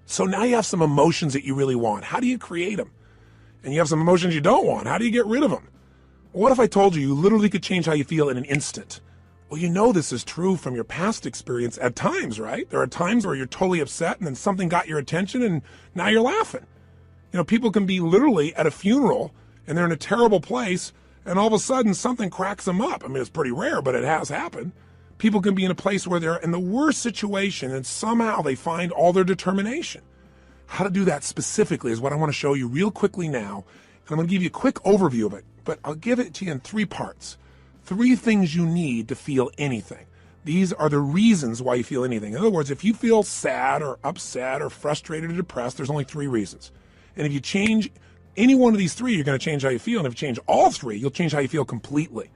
So now you have some emotions that you really want. How do you create them? And you have some emotions you don't want. How do you get rid of them? Well, what if I told you literally could change how you feel in an instant? Well, you know this is true from your past experience at times, right? There are times where you're totally upset and then something got your attention and now you're laughing. You know, people can be literally at a funeral and they're in a terrible place and all of a sudden something cracks them up. I mean, it's pretty rare, but it has happened. People can be in a place where they're in the worst situation and somehow they find all their determination. How to do that specifically is what I want to show you real quickly now. And I'm going to give you a quick overview of it, but I'll give it to you in 3 parts. 3 things you need to feel anything. These are the reasons why you feel anything. In other words, if you feel sad or upset or frustrated or depressed, there's only 3 reasons. And if you change any one of these 3, you're going to change how you feel. And if you change all 3, you'll change how you feel completely.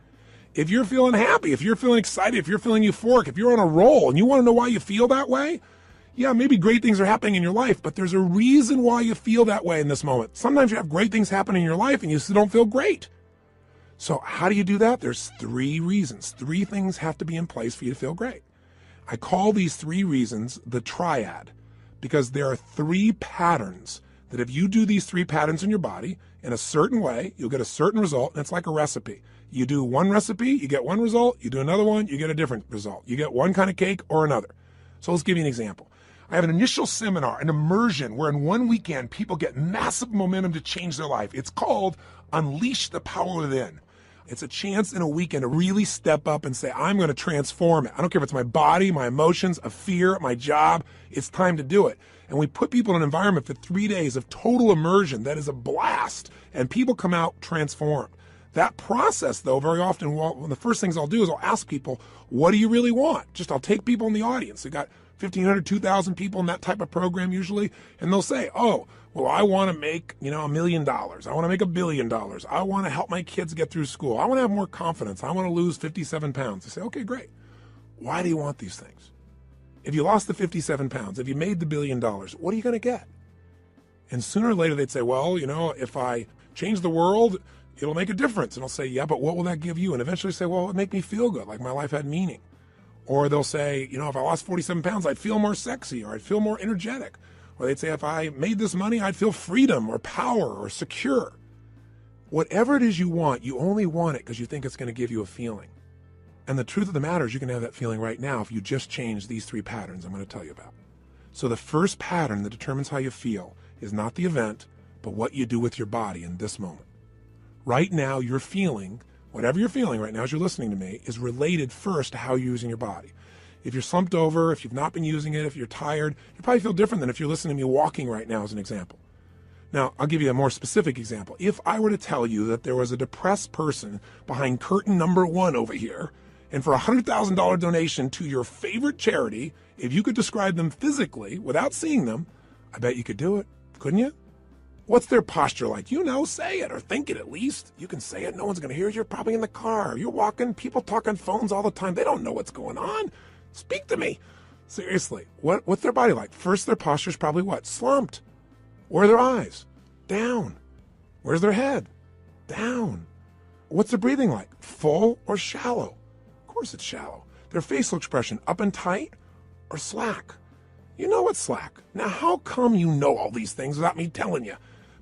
If you're feeling happy, if you're feeling excited, if you're feeling euphoric, if you're on a roll and you want to know why you feel that way, yeah, maybe great things are happening in your life, but there's a reason why you feel that way in this moment. Sometimes you have great things happen in your life and you still don't feel great. So how do you do that? There's 3 reasons. 3 things have to be in place for you to feel great. I call these 3 reasons the triad because there are 3 patterns that if you do these 3 patterns in your body in a certain way, you'll get a certain result, and it's like a recipe. You do one recipe, you get one result. You do another one, you get a different result. You get one kind of cake or another. So let's give you an example. I have an initial seminar, an immersion, where in one weekend, people get massive momentum to change their life. It's called Unleash the Power Within. It's a chance in a weekend to really step up and say, I'm going to transform it. I don't care if it's my body, my emotions, a fear, my job. It's time to do it. And we put people in an environment for 3 days of total immersion that is a blast, and people come out transformed. That process, though, very often, one of the first things I'll do is I'll ask people, what do you really want? I'll take people in the audience. We've got 1,500, 2,000 people in that type of program usually, and they'll say, oh, well, I want to make, $1 million. I want to make $1 billion. I want to help my kids get through school. I want to have more confidence. I want to lose 57 pounds. I say, okay, great. Why do you want these things? If you lost the 57 pounds, if you made the $1 billion, what are you going to get? And sooner or later they'd say, well, if I change the world, it'll make a difference. And I'll say, yeah, but what will that give you? And eventually say, well, it'll make me feel good, like my life had meaning. Or they'll say, if I lost 47 pounds, I'd feel more sexy, or I'd feel more energetic. Or they'd say, if I made this money, I'd feel freedom or power or secure. Whatever it is you want, you only want it because you think it's going to give you a feeling. And the truth of the matter is you can have that feeling right now if you just change these 3 patterns I'm going to tell you about. So the first pattern that determines how you feel is not the event, but what you do with your body in this moment. Right now, you're feeling, whatever you're feeling right now as you're listening to me, is related first to how you're using your body. If you're slumped over, if you've not been using it, if you're tired, you probably feel different than if you're listening to me walking right now as an example. Now, I'll give you a more specific example. If I were to tell you that there was a depressed person behind curtain number 1 over here, and for a $100,000 donation to your favorite charity, if you could describe them physically without seeing them, I bet you could do it, couldn't you? What's their posture like? Say it or think it at least. You can say it. No one's going to hear it. You're probably in the car. You're walking. People talk on phones all the time. They don't know what's going on. Speak to me. Seriously. What's their body like? First, their posture's probably what? Slumped. Where are their eyes? Down. Where's their head? Down. What's their breathing like? Full or shallow? Of course it's shallow. Their facial expression, up and tight or slack? You know it's slack. Now, how come you know all these things without me telling you?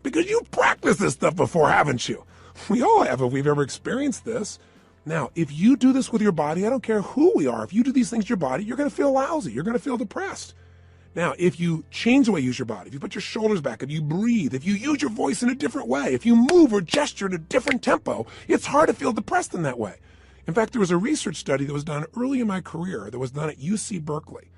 Because you've practiced this stuff before, haven't you? We all have if we've ever experienced this. Now, if you do this with your body, I don't care who we are. If you do these things to your body, you're going to feel lousy. You're going to feel depressed. Now, if you change the way you use your body, if you put your shoulders back, if you breathe, if you use your voice in a different way, if you move or gesture in a different tempo, it's hard to feel depressed in that way. In fact, there was a research study that was done early in my career that was done at UC Berkeley.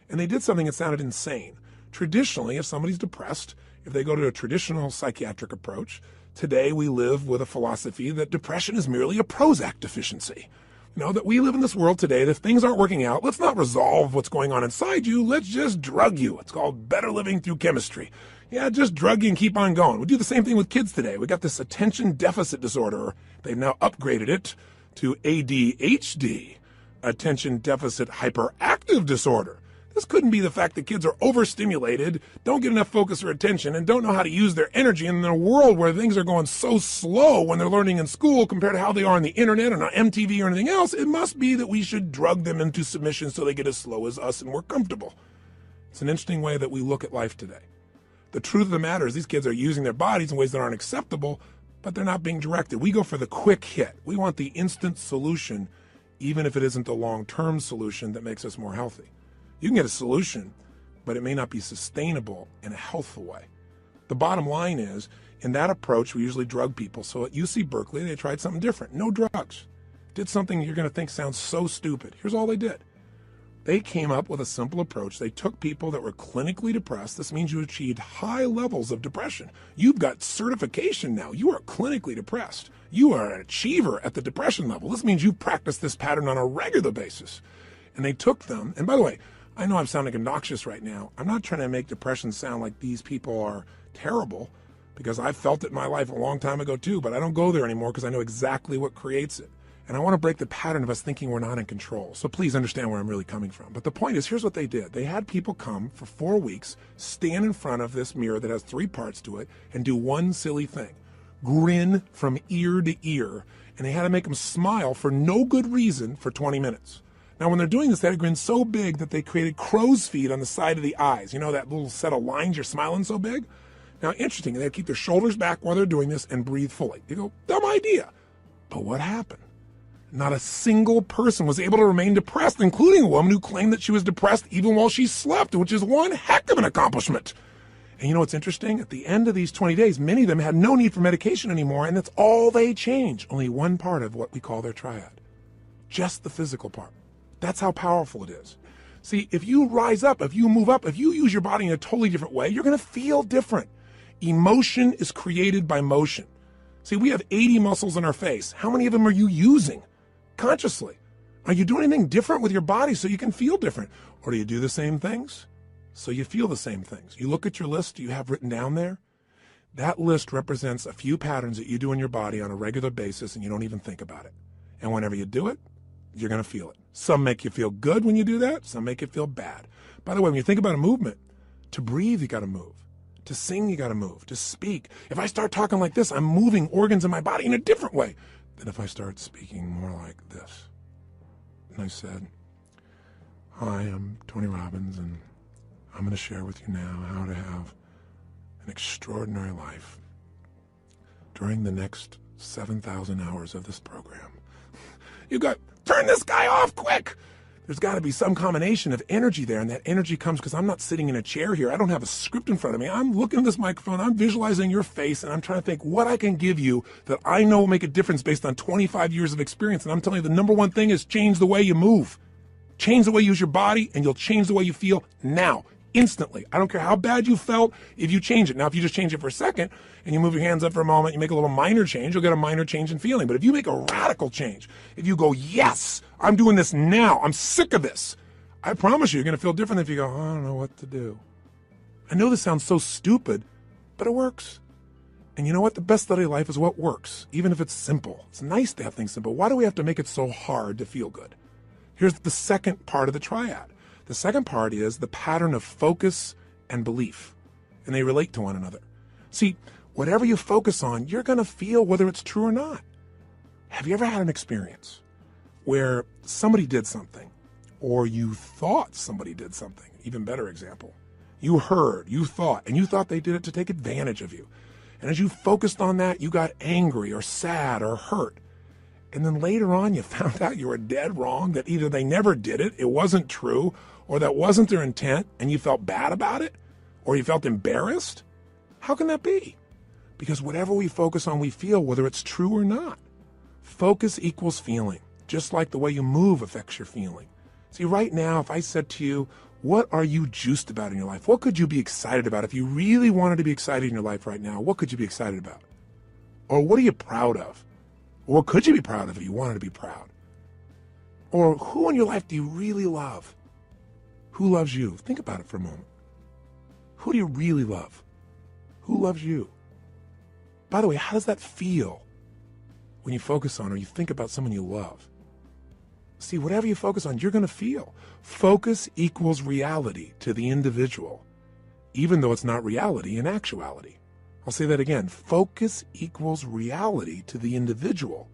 And they did something that sounded insane. Traditionally, if somebody's depressed, if they go to a traditional psychiatric approach, today we live with a philosophy that depression is merely a Prozac deficiency. That we live in this world today that if things aren't working out, let's not resolve what's going on inside you. Let's just drug you. It's called better living through chemistry. Yeah, just drug you and keep on going. We do the same thing with kids today. We got this attention deficit disorder. They've now upgraded it to ADHD, attention deficit hyperactive disorder. This couldn't be the fact that kids are overstimulated, don't get enough focus or attention, and don't know how to use their energy in a world where things are going so slow when they're learning in school compared to how they are on the internet and on MTV or anything else. It must be that we should drug them into submission so they get as slow as us and more comfortable. It's an interesting way that we look at life today. The truth of the matter is these kids are using their bodies in ways that aren't acceptable, but they're not being directed. We go for the quick hit. We want the instant solution, even if it isn't the long-term solution that makes us more healthy. You can get a solution, but it may not be sustainable in a healthful way. The bottom line is, in that approach, we usually drug people. So at UC Berkeley, they tried something different. No drugs. Did something you're going to think sounds so stupid. Here's all they did. They came up with a simple approach. They took people that were clinically depressed. This means you achieved high levels of depression. You've got certification now. You are clinically depressed. You are an achiever at the depression level. This means you practice this pattern on a regular basis. And they took them, and by the way, I know I'm sounding obnoxious right now. I'm not trying to make depression sound like these people are terrible, because I felt it in my life a long time ago too, but I don't go there anymore because I know exactly what creates it. And I want to break the pattern of us thinking we're not in control. So please understand where I'm really coming from. But the point is, here's what they did. They had people come for 4 weeks, stand in front of this mirror that has 3 parts to it, and do one silly thing. Grin from ear to ear. And they had to make them smile for no good reason for 20 minutes. Now, when they're doing this, they had a grin so big that they created crow's feet on the side of the eyes. You know that little set of lines you're smiling so big? Now, interesting, they keep their shoulders back while they're doing this and breathe fully. You go, dumb idea. But what happened? Not a single person was able to remain depressed, including a woman who claimed that she was depressed even while she slept, which is one heck of an accomplishment. And you know what's interesting? At the end of these 20 days, many of them had no need for medication anymore, and that's all they changed. Only one part of what we call their triad. Just the physical part. That's how powerful it is. See, if you rise up, if you move up, if you use your body in a totally different way, you're going to feel different. Emotion is created by motion. See, we have 80 muscles in our face. How many of them are you using consciously? Are you doing anything different with your body so you can feel different? Or do you do the same things so you feel the same things? You look at your list you have written down there. That list represents a few patterns that you do in your body on a regular basis and you don't even think about it. And whenever you do it, you're going to feel it. Some make you feel good when you do that. Some make you feel bad. By the way, when you think about a movement, to breathe, you got to move. To sing, you got to move. To speak. If I start talking like this, I'm moving organs in my body in a different way than if I start speaking more like this. And I said, hi, I'm Tony Robbins, and I'm going to share with you now how to have an extraordinary life during the next 7,000 hours of this program. You got, turn this guy off quick. There's got to be some combination of energy there, and that energy comes because I'm not sitting in a chair here. I don't have a script in front of me. I'm looking at this microphone. I'm visualizing your face, and I'm trying to think what I can give you that I know will make a difference based on 25 years of experience. And I'm telling you, the number one thing is change the way you move. Change the way you use your body, and you'll change the way you feel now. Instantly. I don't care how bad you felt if you change it. Now, if you just change it for a second and you move your hands up for a moment, you make a little minor change, you'll get a minor change in feeling. But if you make a radical change, if you go, yes, I'm doing this now, I'm sick of this, I promise you, you're going to feel different than if you go, I don't know what to do. I know this sounds so stupid, but it works. And you know what? The best study of life is what works, even if it's simple. It's nice to have things simple. Why do we have to make it so hard to feel good? Here's the second part of the triad. The second part is the pattern of focus and belief, and they relate to one another. See, whatever you focus on, you're going to feel whether it's true or not. Have you ever had an experience where somebody did something, or you thought somebody did something? Even better example. You heard, you thought, and you thought they did it to take advantage of you. And as you focused on that, you got angry or sad or hurt. And then later on, you found out you were dead wrong, that either they never did it, it wasn't true, or that wasn't their intent, and you felt bad about it, or you felt embarrassed. How can that be? Because whatever we focus on, we feel, whether it's true or not. Focus equals feeling, just like the way you move affects your feeling. See, right now, if I said to you, what are you juiced about in your life? What could you be excited about? If you really wanted to be excited in your life right now, what could you be excited about? Or what are you proud of? Or what could you be proud of if you wanted to be proud? Or who in your life do you really love? Who loves you? Think about it for a moment. Who do you really love? Who loves you? By the way, how does that feel when you focus on or you think about someone you love? See, whatever you focus on, you're going to feel. Focus equals reality to the individual, even though it's not reality in actuality. I'll say that again. Focus equals reality to the individual,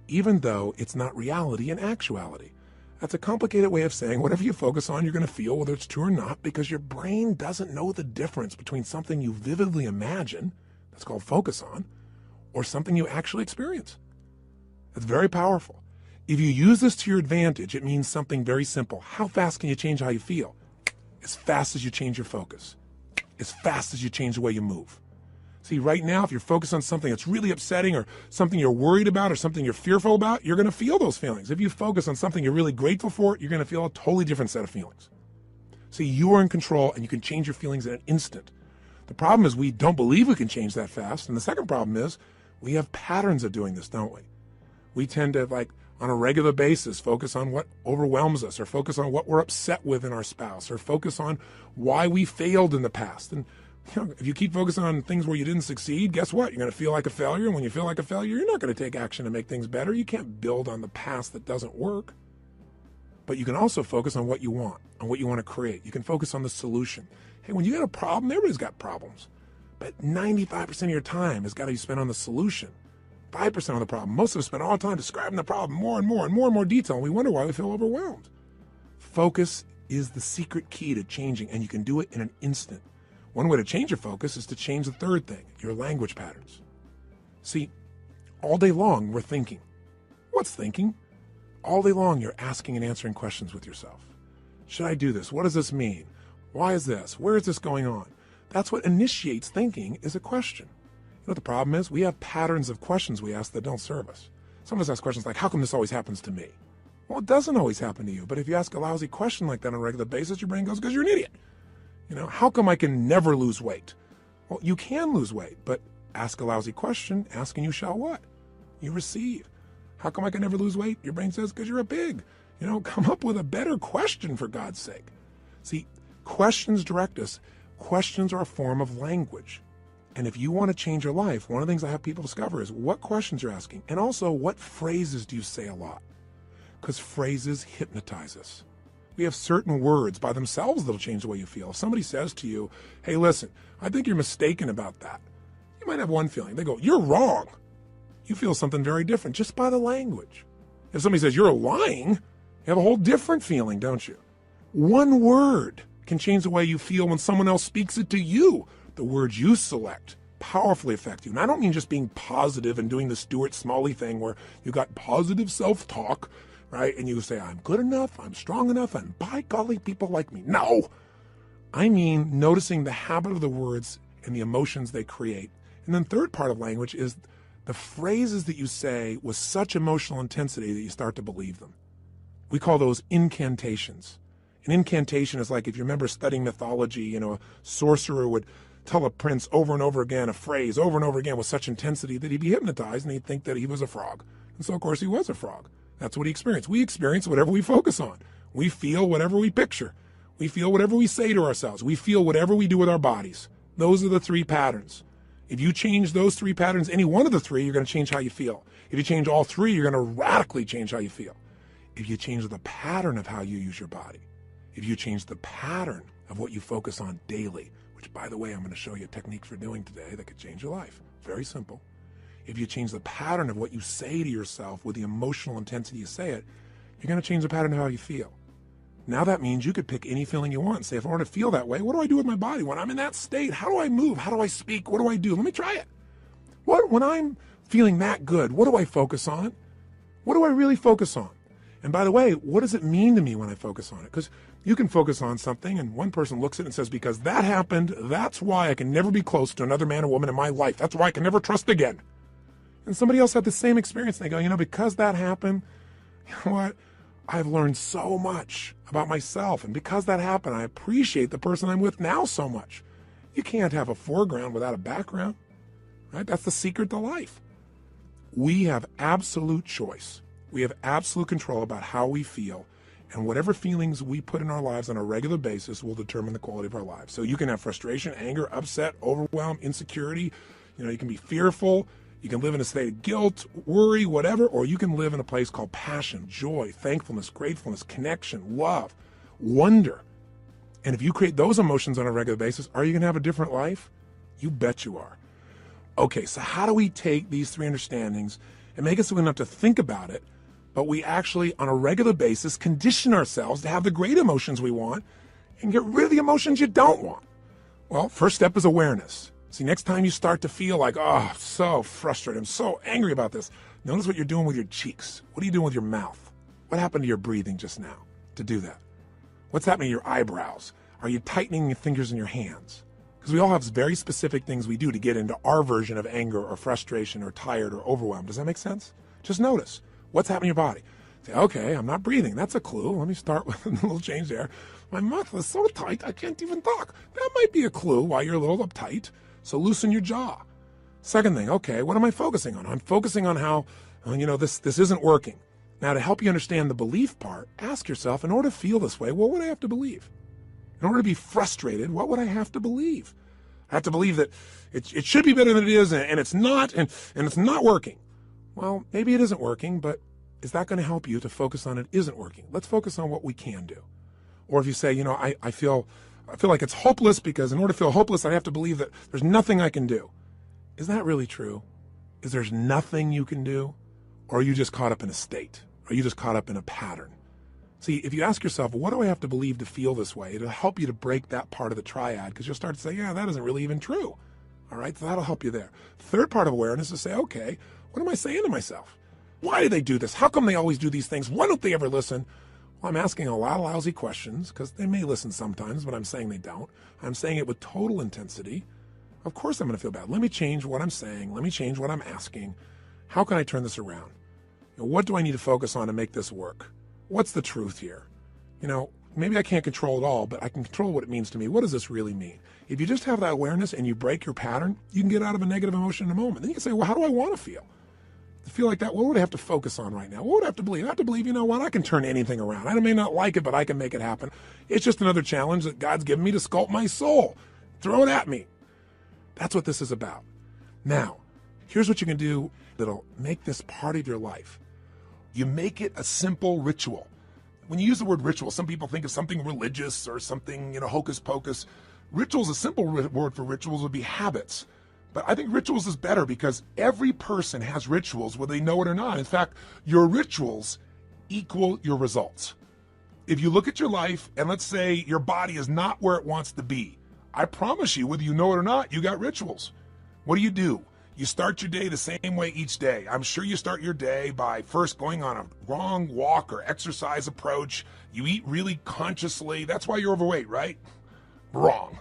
even though it's not reality in actuality. That's a complicated way of saying whatever you focus on, you're going to feel, whether it's true or not, because your brain doesn't know the difference between something you vividly imagine, that's called focus on, or something you actually experience. It's very powerful. If you use this to your advantage, it means something very simple. How fast can you change how you feel? As fast as you change your focus. As fast as you change the way you move. See, right now, if you're focused on something that's really upsetting or something you're worried about or something you're fearful about, you're going to feel those feelings. If you focus on something you're really grateful for, you're going to feel a totally different set of feelings. See, you are in control and you can change your feelings in an instant. The problem is we don't believe we can change that fast. And the second problem is we have patterns of doing this, don't we? We tend to, like, on a regular basis, focus on what overwhelms us, or focus on what we're upset with in our spouse, or focus on why we failed in the past. And If you keep focusing on things where you didn't succeed, guess what? You're going to feel like a failure. And when you feel like a failure, you're not going to take action to make things better. You can't build on the past that doesn't work. But you can also focus on what you want, on what you want to create. You can focus on the solution. Hey, when you got a problem, everybody's got problems. But 95% of your time has got to be spent on the solution. 5% on the problem. Most of us spend all the time describing the problem more and more detail, and we wonder why we feel overwhelmed. Focus is the secret key to changing, and you can do it in an instant. One way to change your focus is to change the third thing, your language patterns. See, all day long we're thinking. What's thinking? All day long you're asking and answering questions with yourself. Should I do this? What does this mean? Why is this? Where is this going on? That's what initiates thinking, is a question. You know what the problem is? We have patterns of questions we ask that don't serve us. Some of us ask questions like, how come this always happens to me? Well, it doesn't always happen to you, but if you ask a lousy question like that on a regular basis, your brain goes, because you're an idiot. How come I can never lose weight? Well, you can lose weight, but ask a lousy question, ask and you shall what? You receive. How come I can never lose weight? Your brain says, because you're a pig. Come up with a better question, for God's sake. See, questions direct us. Questions are a form of language. And if you want to change your life, one of the things I have people discover is what questions you're asking, and also what phrases do you say a lot? Because phrases hypnotize us. We have certain words by themselves that'll change the way you feel. If somebody says to you, hey, listen, I think you're mistaken about that. You might have one feeling. They go, you're wrong. You feel something very different just by the language. If somebody says you're lying, you have a whole different feeling, don't you? One word can change the way you feel when someone else speaks it to you. The words you select powerfully affect you. And I don't mean just being positive and doing the Stuart Smalley thing where you got positive self-talk, right? And you say, I'm good enough, I'm strong enough, and by golly, people like me. No! I mean noticing the habit of the words and the emotions they create. And then third part of language is the phrases that you say with such emotional intensity that you start to believe them. We call those incantations. An incantation is like, if you remember studying mythology, a sorcerer would tell a prince over and over again a phrase over and over again with such intensity that he'd be hypnotized and he'd think that he was a frog. And so, of course, he was a frog. That's what he experienced. We experience whatever we focus on. We feel whatever we picture. We feel whatever we say to ourselves. We feel whatever we do with our bodies. Those are the three patterns. If you change those three patterns, any one of the three, you're going to change how you feel. If you change all three, you're going to radically change how you feel. If you change the pattern of how you use your body, if you change the pattern of what you focus on daily, which, by the way, I'm going to show you a technique for doing today that could change your life. Very simple. If you change the pattern of what you say to yourself with the emotional intensity you say it, you're going to change the pattern of how you feel. Now that means you could pick any feeling you want and say, if I want to feel that way, what do I do with my body? When I'm in that state, how do I move? How do I speak? What do I do? Let me try it. When I'm feeling that good, what do I focus on? What do I really focus on? And by the way, what does it mean to me when I focus on it? Because you can focus on something and one person looks at it and says, because that happened, that's why I can never be close to another man or woman in my life. That's why I can never trust again. And somebody else had the same experience. And they go, because that happened, you know what? I've learned so much about myself. And because that happened, I appreciate the person I'm with now so much. You can't have a foreground without a background, right? That's the secret to life. We have absolute choice. We have absolute control about how we feel. And whatever feelings we put in our lives on a regular basis will determine the quality of our lives. So you can have frustration, anger, upset, overwhelm, insecurity. You can be fearful. You can live in a state of guilt, worry, whatever, or you can live in a place called passion, joy, thankfulness, gratefulness, connection, love, wonder. And if you create those emotions on a regular basis, are you going to have a different life? You bet you are. Okay, so how do we take these three understandings and make it so we don't have to think about it, but we actually, on a regular basis, condition ourselves to have the great emotions we want and get rid of the emotions you don't want? Well, first step is awareness. See, next time you start to feel like, I'm so frustrated, I'm so angry about this, notice what you're doing with your cheeks. What are you doing with your mouth? What happened to your breathing just now to do that? What's happening to your eyebrows? Are you tightening your fingers in your hands? Because we all have very specific things we do to get into our version of anger or frustration or tired or overwhelmed. Does that make sense? Just notice what's happening in your body. Say, okay, I'm not breathing. That's a clue. Let me start with a little change there. My mouth is so tight, I can't even talk. That might be a clue why you're a little uptight. So loosen your jaw. Second thing, okay, what am I focusing on? I'm focusing on how, this isn't working. Now, to help you understand the belief part, ask yourself, in order to feel this way, what would I have to believe? In order to be frustrated, what would I have to believe? I have to believe that it should be better than it is, and it's not, and it's not working. Well, maybe it isn't working, but is that going to help you to focus on it isn't working? Let's focus on what we can do. Or if you say, I feel like it's hopeless because in order to feel hopeless, I have to believe that there's nothing I can do. Is that really true? Is there's nothing you can do? Or are you just caught up in a state? Are you just caught up in a pattern? See, if you ask yourself, what do I have to believe to feel this way? It'll help you to break that part of the triad, because you'll start to say, yeah, that isn't really even true. All right, so that'll help you there. Third part of awareness is to say, okay, what am I saying to myself? Why do they do this? How come they always do these things? Why don't they ever listen? Well, I'm asking a lot of lousy questions, because they may listen sometimes, but I'm saying they don't. I'm saying it with total intensity. Of course I'm going to feel bad. Let me change what I'm saying. Let me change what I'm asking. How can I turn this around? What do I need to focus on to make this work? What's the truth here? Maybe I can't control it all, but I can control what it means to me. What does this really mean? If you just have that awareness and you break your pattern, you can get out of a negative emotion in a moment. Then you can say, well, how do I want to feel? To feel like that, what would I have to focus on right now? What would I have to believe? I have to believe, I can turn anything around. I may not like it, but I can make it happen. It's just another challenge that God's given me to sculpt my soul. Throw it at me. That's what this is about. Now, here's what you can do that'll make this part of your life. You make it a simple ritual. When you use the word ritual, some people think of something religious or something, hocus pocus. Rituals, a simple word for rituals would be habits. But I think rituals is better because every person has rituals, whether they know it or not. In fact, your rituals equal your results. If you look at your life and let's say your body is not where it wants to be, I promise you, whether you know it or not, you got rituals. What do? You start your day the same way each day. I'm sure you start your day by first going on a wrong walk or exercise approach. You eat really consciously. That's why you're overweight, right? Wrong.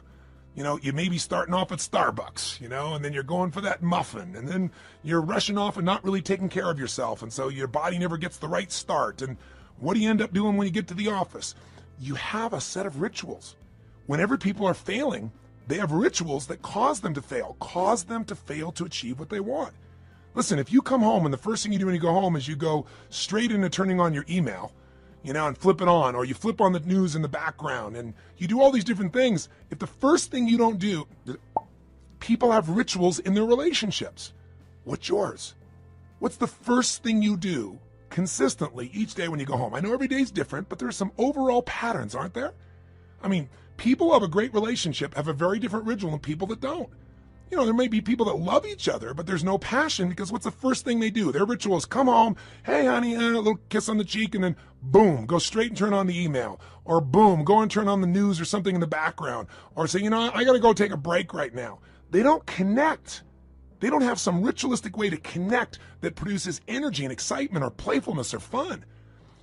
You may be starting off at Starbucks, and then you're going for that muffin, and then you're rushing off and not really taking care of yourself, and so your body never gets the right start. And what do you end up doing when you get to the office? You have a set of rituals. Whenever people are failing, they have rituals that cause them to fail to achieve what they want. Listen, if you come home and the first thing you do when you go home is you go straight into turning on your email, and flip it on, or you flip on the news in the background, and you do all these different things, if the first thing you don't do, people have rituals in their relationships. What's yours? What's the first thing you do consistently each day when you go home? I know every day's different, but there's some overall patterns, aren't there? People who have a great relationship have a very different ritual than people that don't. There may be people that love each other, but there's no passion because what's the first thing they do? Their ritual is come home, hey, honey, a little kiss on the cheek, and then boom, go straight and turn on the email. Or boom, go and turn on the news or something in the background. Or say, I got to go take a break right now. They don't connect. They don't have some ritualistic way to connect that produces energy and excitement or playfulness or fun.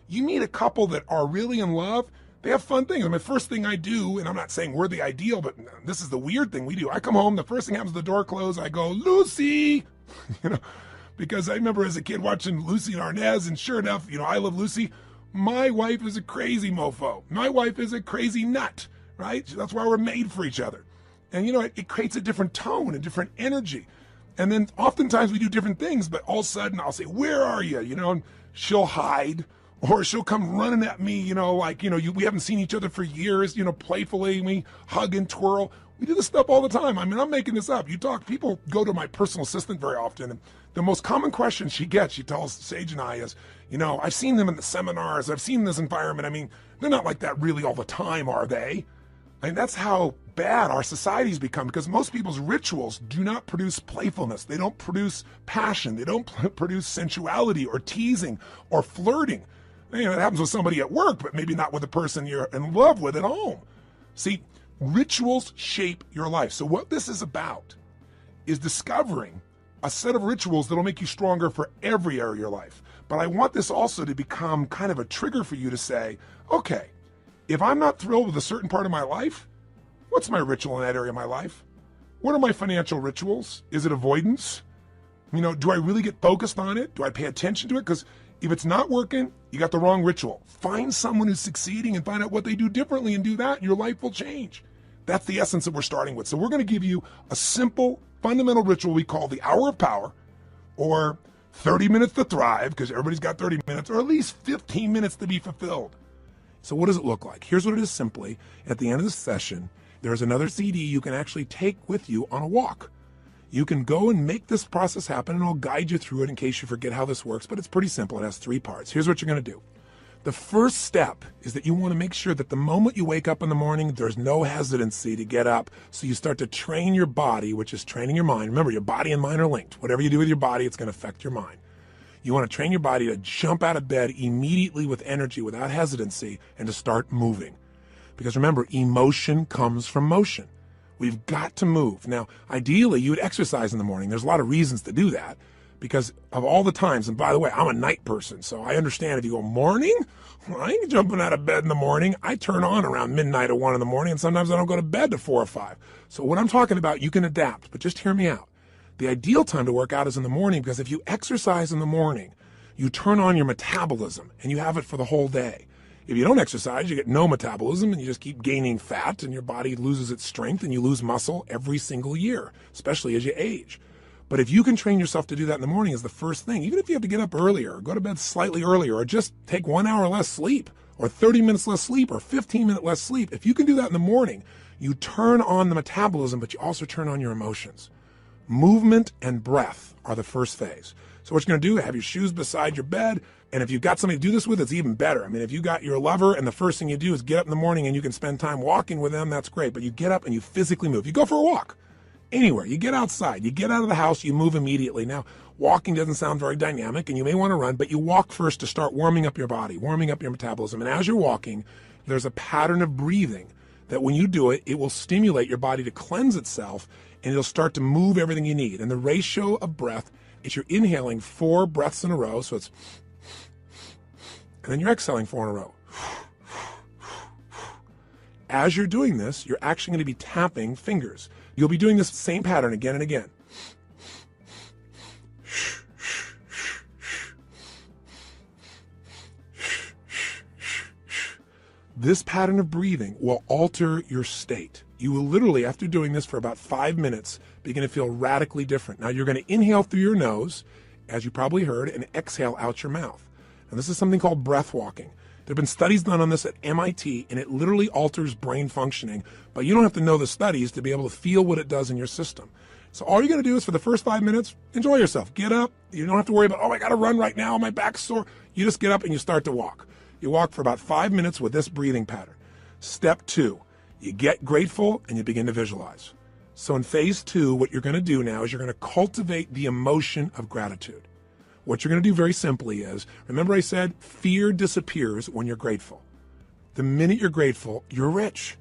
You meet a couple that are really in love, they have fun things. First thing I do, and I'm not saying we're the ideal, but this is the weird thing we do. I come home, the first thing happens, the door closed, I go, Lucy, because I remember as a kid watching Lucy and Arnaz, and sure enough, I love Lucy. My wife is a crazy mofo. My wife is a crazy nut, right? That's why we're made for each other. And it creates a different tone, a different energy. And then oftentimes we do different things, but all of a sudden I'll say, where are you? And she'll hide. Or she'll come running at me, we haven't seen each other for years, playfully, we hug and twirl. We do this stuff all the time. I'm making this up. People go to my personal assistant very often, and the most common question she tells Sage and I is, I've seen them in the seminars, I've seen this environment. They're not like that really all the time, are they? That's how bad our society's become, because most people's rituals do not produce playfulness. They don't produce passion. They don't produce sensuality or teasing or flirting. It happens with somebody at work, but maybe not with the person you're in love with at home. See, rituals shape your life. So what this is about is discovering a set of rituals that'll make you stronger for every area of your life. But I want this also to become kind of a trigger for you to say, okay, if I'm not thrilled with a certain part of my life, what's my ritual in that area of my life? What are my financial rituals? Is it avoidance? Do I really get focused on it? Do I pay attention to it? Because if it's not working, you got the wrong ritual. Find someone who's succeeding and find out what they do differently and do that, and your life will change. That's the essence that we're starting with. So we're going to give you a simple, fundamental ritual we call the Hour of Power, or 30 minutes to thrive, because everybody's got 30 minutes, or at least 15 minutes to be fulfilled. So what does it look like? Here's what it is simply. At the end of the session, there's another CD you can actually take with you on a walk. You can go and make this process happen, and I'll guide you through it in case you forget how this works, but it's pretty simple. It has 3 parts. Here's what you're going to do. The first step is that you want to make sure that the moment you wake up in the morning, there's no hesitancy to get up. So you start to train your body, which is training your mind. Remember, your body and mind are linked. Whatever you do with your body, it's going to affect your mind. You want to train your body to jump out of bed immediately with energy, without hesitancy, and to start moving. Because remember, emotion comes from motion. We've got to move. Now, ideally, you would exercise in the morning. There's a lot of reasons to do that because of all the times. And by the way, I'm a night person, so I understand if you go morning, I ain't jumping out of bed in the morning. I turn on around midnight or 1 in the morning, and sometimes I don't go to bed to 4 or 5. So what I'm talking about, you can adapt, but just hear me out. The ideal time to work out is in the morning, because if you exercise in the morning, you turn on your metabolism and you have it for the whole day. If you don't exercise, you get no metabolism and you just keep gaining fat and your body loses its strength and you lose muscle every single year, especially as you age. But if you can train yourself to do that in the morning as the first thing, even if you have to get up earlier, or go to bed slightly earlier, or just take 1 hour less sleep, or 30 minutes less sleep, or 15-minute less sleep, if you can do that in the morning, you turn on the metabolism, but you also turn on your emotions. Movement and breath are the first phase. So what you're going to do, have your shoes beside your bed, and if you've got somebody to do this with, it's even better. I mean, if you got your lover and the first thing you do is get up in the morning and you can spend time walking with them, that's great. But you get up and you physically move. You go for a walk. Anywhere. You get outside. You get out of the house, you move immediately. Now, walking doesn't sound very dynamic, and you may want to run, but you walk first to start warming up your body, warming up your metabolism. And as you're walking, there's a pattern of breathing that when you do it, it will stimulate your body to cleanse itself, and it'll start to move everything you need. And the ratio of breath is you're inhaling 4 breaths in a row, so it's, and then you're exhaling 4 in a row. As you're doing this, you're actually going to be tapping fingers. You'll be doing this same pattern again and again. This pattern of breathing will alter your state. You will literally, after doing this for about 5 minutes, begin to feel radically different. Now, you're going to inhale through your nose, as you probably heard, and exhale out your mouth. And this is something called breath walking. There have been studies done on this at MIT, and it literally alters brain functioning, but you don't have to know the studies to be able to feel what it does in your system. So all you're going to do is for the first 5 minutes, enjoy yourself. Get up. You don't have to worry about, oh, I got to run right now, my back's sore. You just get up and you start to walk. You walk for about 5 minutes with this breathing pattern. Step 2, you get grateful and you begin to visualize. So in phase 2, what you're going to do now is you're going to cultivate the emotion of gratitude. What you're going to do very simply is, remember I said fear disappears when you're grateful. The minute you're grateful, you're rich.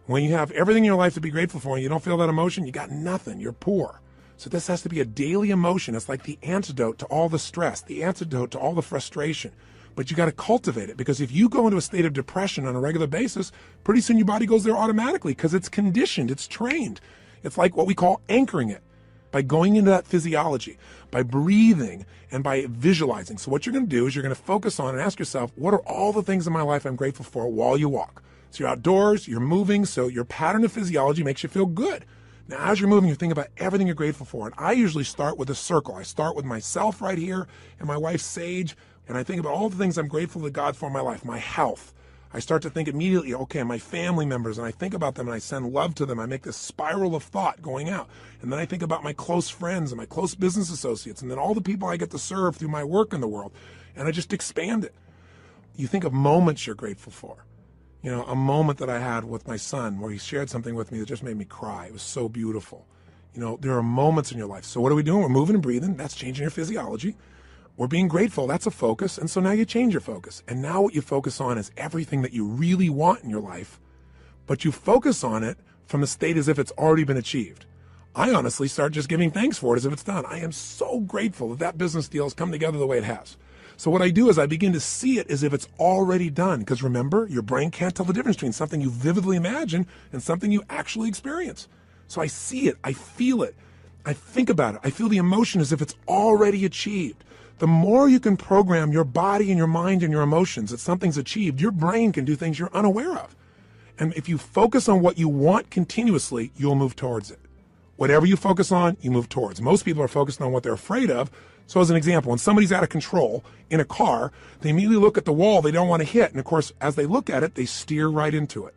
When you have everything in your life to be grateful for and you don't feel that emotion, you got nothing. You're poor. So this has to be a daily emotion. It's like the antidote to all the stress, the antidote to all the frustration. But you got to cultivate it, because if you go into a state of depression on a regular basis, pretty soon your body goes there automatically because it's conditioned, it's trained. It's like what we call anchoring it. By going into that physiology, by breathing, and by visualizing. So what you're going to do is you're going to focus on and ask yourself, what are all the things in my life I'm grateful for while you walk? So you're outdoors, you're moving, so your pattern of physiology makes you feel good. Now, as you're moving, you think about everything you're grateful for. And I usually start with a circle. I start with myself right here and my wife, Sage, and I think about all the things I'm grateful to God for in my life, my health. I start to think immediately, okay, my family members, and I think about them and I send love to them. I make this spiral of thought going out. And then I think about my close friends and my close business associates, and then all the people I get to serve through my work in the world. And I just expand it. You think of moments you're grateful for. You know, a moment that I had with my son where he shared something with me that just made me cry. It was so beautiful. You know, there are moments in your life. So what are we doing? We're moving and breathing. That's changing your physiology. We're being grateful. That's a focus. And so now you change your focus. And now what you focus on is everything that you really want in your life, but you focus on it from the state as if it's already been achieved. I honestly start just giving thanks for it as if it's done. I am so grateful that that business deal has come together the way it has. So what I do is I begin to see it as if it's already done. Because remember, your brain can't tell the difference between something you vividly imagine and something you actually experience. So I see it. I feel it. I think about it. I feel the emotion as if it's already achieved. The more you can program your body and your mind and your emotions that something's achieved, your brain can do things you're unaware of. And if you focus on what you want continuously, you'll move towards it. Whatever you focus on, you move towards. Most people are focused on what they're afraid of. So as an example, when somebody's out of control in a car, they immediately look at the wall they don't want to hit. And of course, as they look at it, they steer right into it.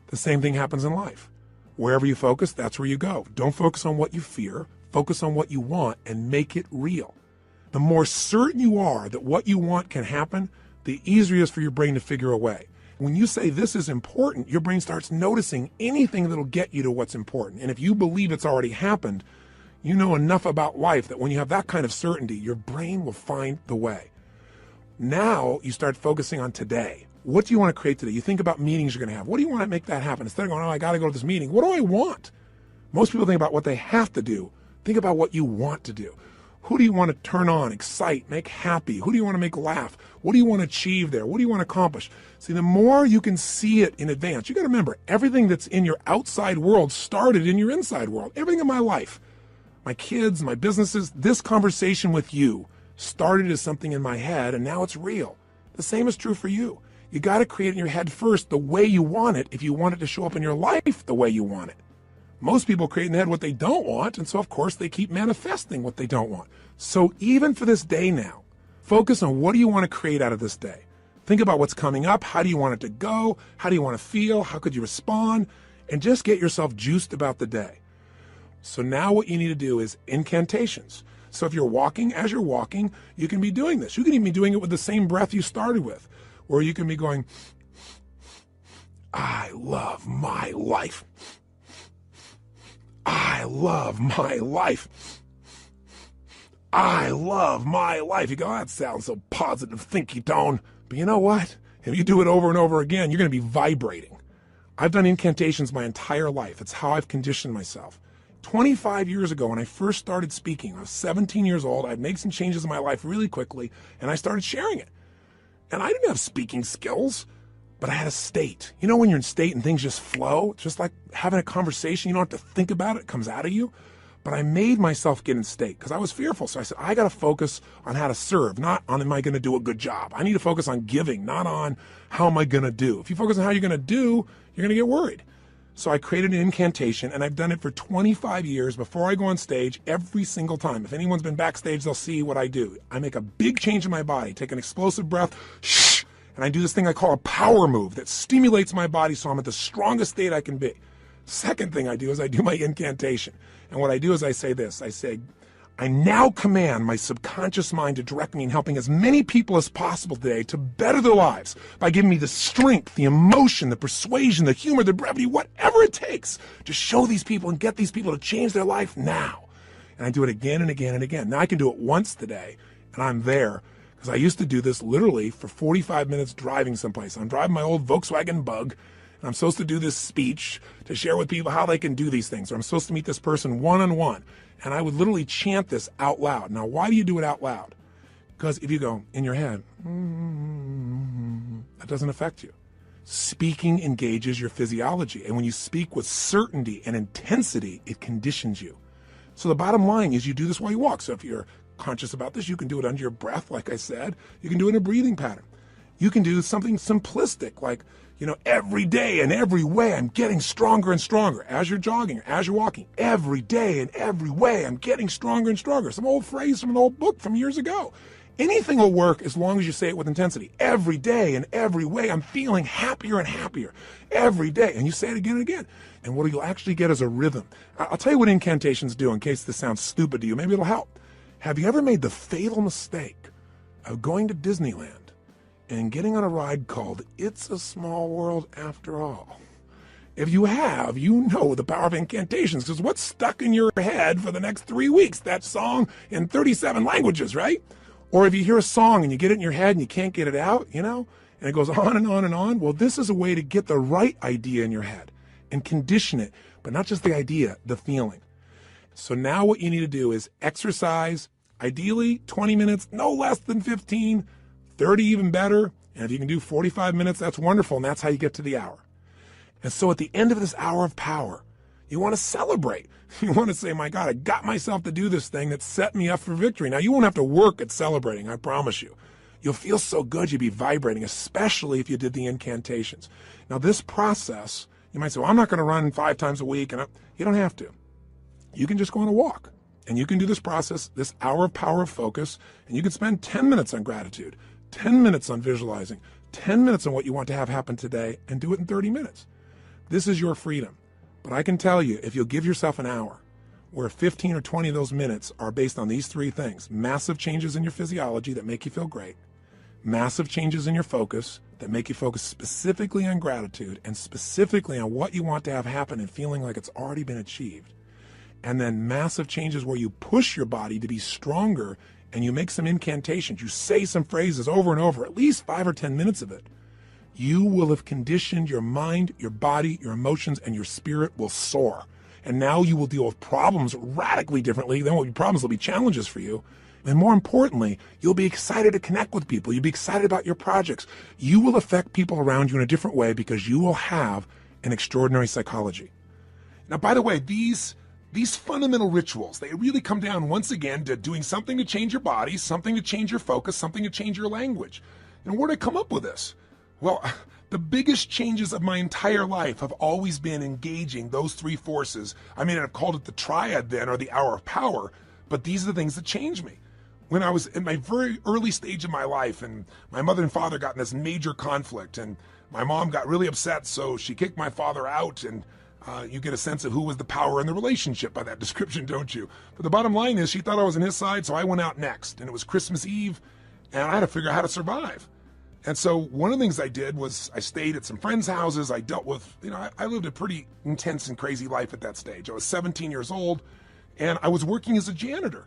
The same thing happens in life. Wherever you focus, that's where you go. Don't focus on what you fear. Focus on what you want and make it real. The more certain you are that what you want can happen, the easier it is for your brain to figure a way. When you say this is important, your brain starts noticing anything that'll get you to what's important. And if you believe it's already happened, you know enough about life that when you have that kind of certainty, your brain will find the way. Now you start focusing on today. What do you want to create today? You think about meetings you're going to have. What do you want to make that happen? Instead of going, oh, I got to go to this meeting. What do I want? Most people think about what they have to do. Think about what you want to do. Who do you want to turn on, excite, make happy? Who do you want to make laugh? What do you want to achieve there? What do you want to accomplish? See, the more you can see it in advance, you got to remember, everything that's in your outside world started in your inside world. Everything in my life, my kids, my businesses, this conversation with you started as something in my head, and now it's real. The same is true for you. You got to create in your head first the way you want it if you want it to show up in your life the way you want it. Most people create in their head what they don't want, and so of course they keep manifesting what they don't want. So even for this day now, focus on what do you want to create out of this day. Think about what's coming up. How do you want it to go? How do you want to feel? How could you respond? And just get yourself juiced about the day. So now what you need to do is incantations. So if you're walking, as you're walking, you can be doing this. You can even be doing it with the same breath you started with, or you can be going, I love my life. I love my life. I love my life. You go, that sounds so positive, thinky tone. But you know what? If you do it over and over again, you're going to be vibrating. I've done incantations my entire life. It's how I've conditioned myself. 25 years ago, when I first started speaking, I was 17 years old. I'd made some changes in my life really quickly, and I started sharing it. And I didn't have speaking skills, but I had a state. You know when you're in state and things just flow? It's just like having a conversation. You don't have to think about it. It comes out of you. But I made myself get in state because I was fearful. So I said, I got to focus on how to serve, not on am I going to do a good job. I need to focus on giving, not on how am I going to do. If you focus on how you're going to do, you're going to get worried. So I created an incantation, and I've done it for 25 years before I go on stage every single time. If anyone's been backstage, they'll see what I do. I make a big change in my body, take an explosive breath, shh, and I do this thing I call a power move that stimulates my body so I'm at the strongest state I can be. Second thing I do is I do my incantation. And what I do is I say this. I say, I now command my subconscious mind to direct me in helping as many people as possible today to better their lives by giving me the strength, the emotion, the persuasion, the humor, the brevity, whatever it takes to show these people and get these people to change their life now. And I do it again and again and again. Now I can do it once today, and I'm there. Because I used to do this literally for 45 minutes driving someplace. I'm driving my old Volkswagen Bug, and I'm supposed to do this speech to share with people how they can do these things. Or I'm supposed to meet this person one-on-one. And I would literally chant this out loud. Now, why do you do it out loud? Because if you go in your head, that doesn't affect you. Speaking engages your physiology. And when you speak with certainty and intensity, it conditions you. So the bottom line is you do this while you walk. So if you're conscious about this, you can do it under your breath, like I said. You can do it in a breathing pattern. You can do something simplistic, like, every day and every way I'm getting stronger and stronger. As you're jogging, as you're walking, every day and every way I'm getting stronger and stronger. Some old phrase from an old book from years ago. Anything will work as long as you say it with intensity. Every day and every way I'm feeling happier and happier. Every day. And you say it again and again. And what you'll actually get is a rhythm. I'll tell you what incantations do in case this sounds stupid to you. Maybe it'll help. Have you ever made the fatal mistake of going to Disneyland and getting on a ride called It's a Small World After All? If you have, you know the power of incantations, because what's stuck in your head for the next 3 weeks? That song in 37 languages, right? Or if you hear a song and you get it in your head and you can't get it out, and it goes on and on and on. Well, this is a way to get the right idea in your head and condition it, but not just the idea, the feeling. So now what you need to do is exercise, ideally 20 minutes, no less than 15, 30 even better. And if you can do 45 minutes, that's wonderful. And that's how you get to the hour. And so at the end of this hour of power, you want to celebrate. You want to say, my God, I got myself to do this thing that set me up for victory. Now, you won't have to work at celebrating, I promise you. You'll feel so good, you'll be vibrating, especially if you did the incantations. Now, this process, you might say, well, I'm not going to run 5 times a week. And you don't have to. You can just go on a walk. And you can do this process, this hour of power of focus, and you can spend 10 minutes on gratitude, 10 minutes on visualizing, 10 minutes on what you want to have happen today, and do it in 30 minutes. This is your freedom. But I can tell you, if you'll give yourself an hour, where 15 or 20 of those minutes are based on these three things: massive changes in your physiology that make you feel great, massive changes in your focus that make you focus specifically on gratitude and specifically on what you want to have happen and feeling like it's already been achieved, and then massive changes where you push your body to be stronger and you make some incantations, you say some phrases over and over, at least 5 or 10 minutes of it, you will have conditioned your mind, your body, your emotions, and your spirit will soar. And now you will deal with problems radically differently. There won't be problems, there'll be challenges for you. And more importantly, you'll be excited to connect with people. You'll be excited about your projects. You will affect people around you in a different way because you will have an extraordinary psychology. Now, by the way, these fundamental rituals, they really come down once again to doing something to change your body, something to change your focus, something to change your language. And where did I come up with this? Well, the biggest changes of my entire life have always been engaging those three forces. I mean, I've called it the triad then, or the hour of power, but these are the things that changed me. When I was in my very early stage of my life, and my mother and father got in this major conflict, and my mom got really upset, so she kicked my father out, and you get a sense of who was the power in the relationship by that description, don't you? But the bottom line is she thought I was on his side, so I went out next, and it was Christmas Eve, and I had to figure out how to survive. And so one of the things I did was I stayed at some friends' houses. I dealt with, I lived a pretty intense and crazy life at that stage. I was 17 years old, and I was working as a janitor.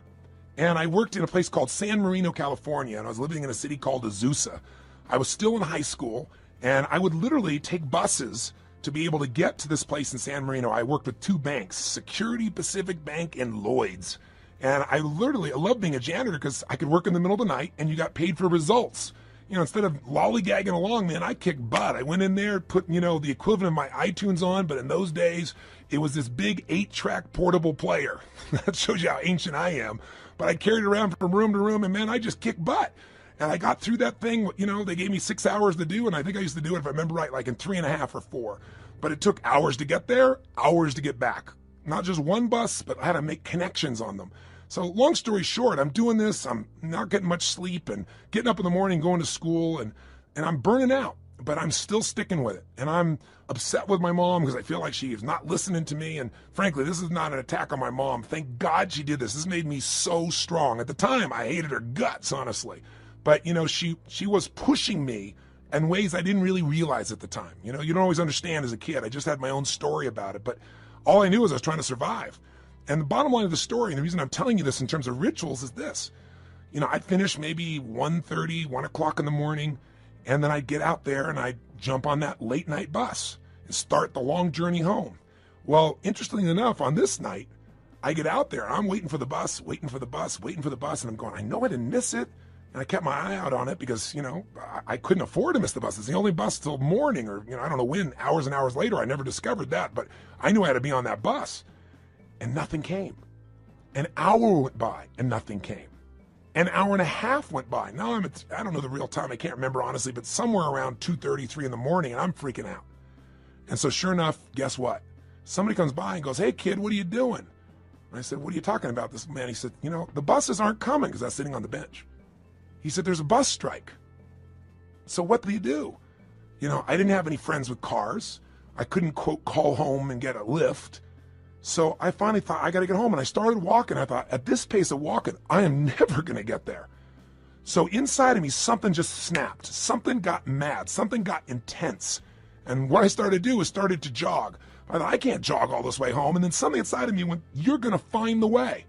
And I worked in a place called San Marino, California, and I was living in a city called Azusa. I was still in high school, and I would literally take buses to be able to get to this place in San Marino. I worked with two banks, Security Pacific Bank and Lloyd's. And I loved being a janitor because I could work in the middle of the night, and you got paid for results. Instead of lollygagging along, man, I kicked butt. I went in there, put, the equivalent of my iTunes on, but in those days, it was this big 8-track portable player. That shows you how ancient I am. But I carried it around from room to room, and man, I just kicked butt. And I got through that thing, they gave me 6 hours to do, and I think I used to do it, if I remember right, like in 3.5 or 4. But it took hours to get there, hours to get back. Not just one bus, but I had to make connections on them. So long story short, I'm doing this, I'm not getting much sleep and getting up in the morning, going to school, and I'm burning out, but I'm still sticking with it. And I'm upset with my mom because I feel like she is not listening to me. And frankly, this is not an attack on my mom. Thank God she did this. This made me so strong. At the time, I hated her guts, honestly. But, she was pushing me in ways I didn't really realize at the time. You don't always understand as a kid. I just had my own story about it. But all I knew was I was trying to survive. And the bottom line of the story, and the reason I'm telling you this in terms of rituals, is this. I'd finish maybe 1:30, 1 o'clock in the morning, and then I'd get out there and I'd jump on that late night bus and start the long journey home. Well, interestingly enough, on this night, I get out there, I'm waiting for the bus, and I'm going, I know I didn't miss it. And I kept my eye out on it because, I couldn't afford to miss the bus. It's the only bus till morning, or, I don't know when, hours and hours later. I never discovered that, but I knew I had to be on that bus. And nothing came. An hour went by and nothing came. An hour and a half went by. Now I don't know the real time, I can't remember honestly, but somewhere around 2:30, 3 in the morning, and I'm freaking out. And so sure enough, guess what? Somebody comes by and goes, hey kid, what are you doing? And I said, what are you talking about? This man, he said, the buses aren't coming, because I was sitting on the bench. He said, there's a bus strike. So what do you do? I didn't have any friends with cars. I couldn't, quote, call home and get a lift. So I finally thought, I got to get home. And I started walking. I thought, at this pace of walking, I am never going to get there. So inside of me, something just snapped. Something got mad. Something got intense. And what I started to do was started to jog. I thought, I can't jog all this way home. And then something inside of me went, you're going to find the way.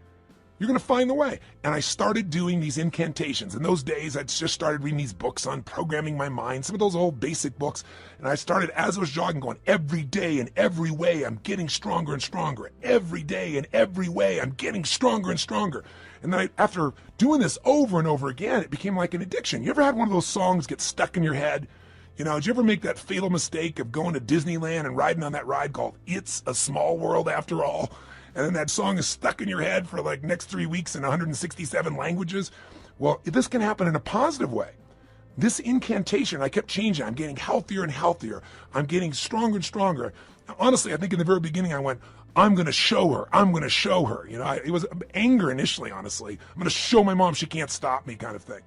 You're going to find the way. And I started doing these incantations. In those days, I just started reading these books on programming my mind, some of those old basic books. And I started, as I was jogging, going, every day in every way, I'm getting stronger and stronger. Every day in every way, I'm getting stronger and stronger. And then after doing this over and over again, it became like an addiction. You ever had one of those songs get stuck in your head? Did you ever make that fatal mistake of going to Disneyland and riding on that ride called It's a Small World After All? And then that song is stuck in your head for like next 3 weeks in 167 languages. Well, this can happen in a positive way. This incantation, I kept changing. I'm getting healthier and healthier. I'm getting stronger and stronger. Now, honestly, I think in the very beginning I went, I'm going to show her. I'm going to show her. It was anger initially, honestly. I'm going to show my mom she can't stop me kind of thing.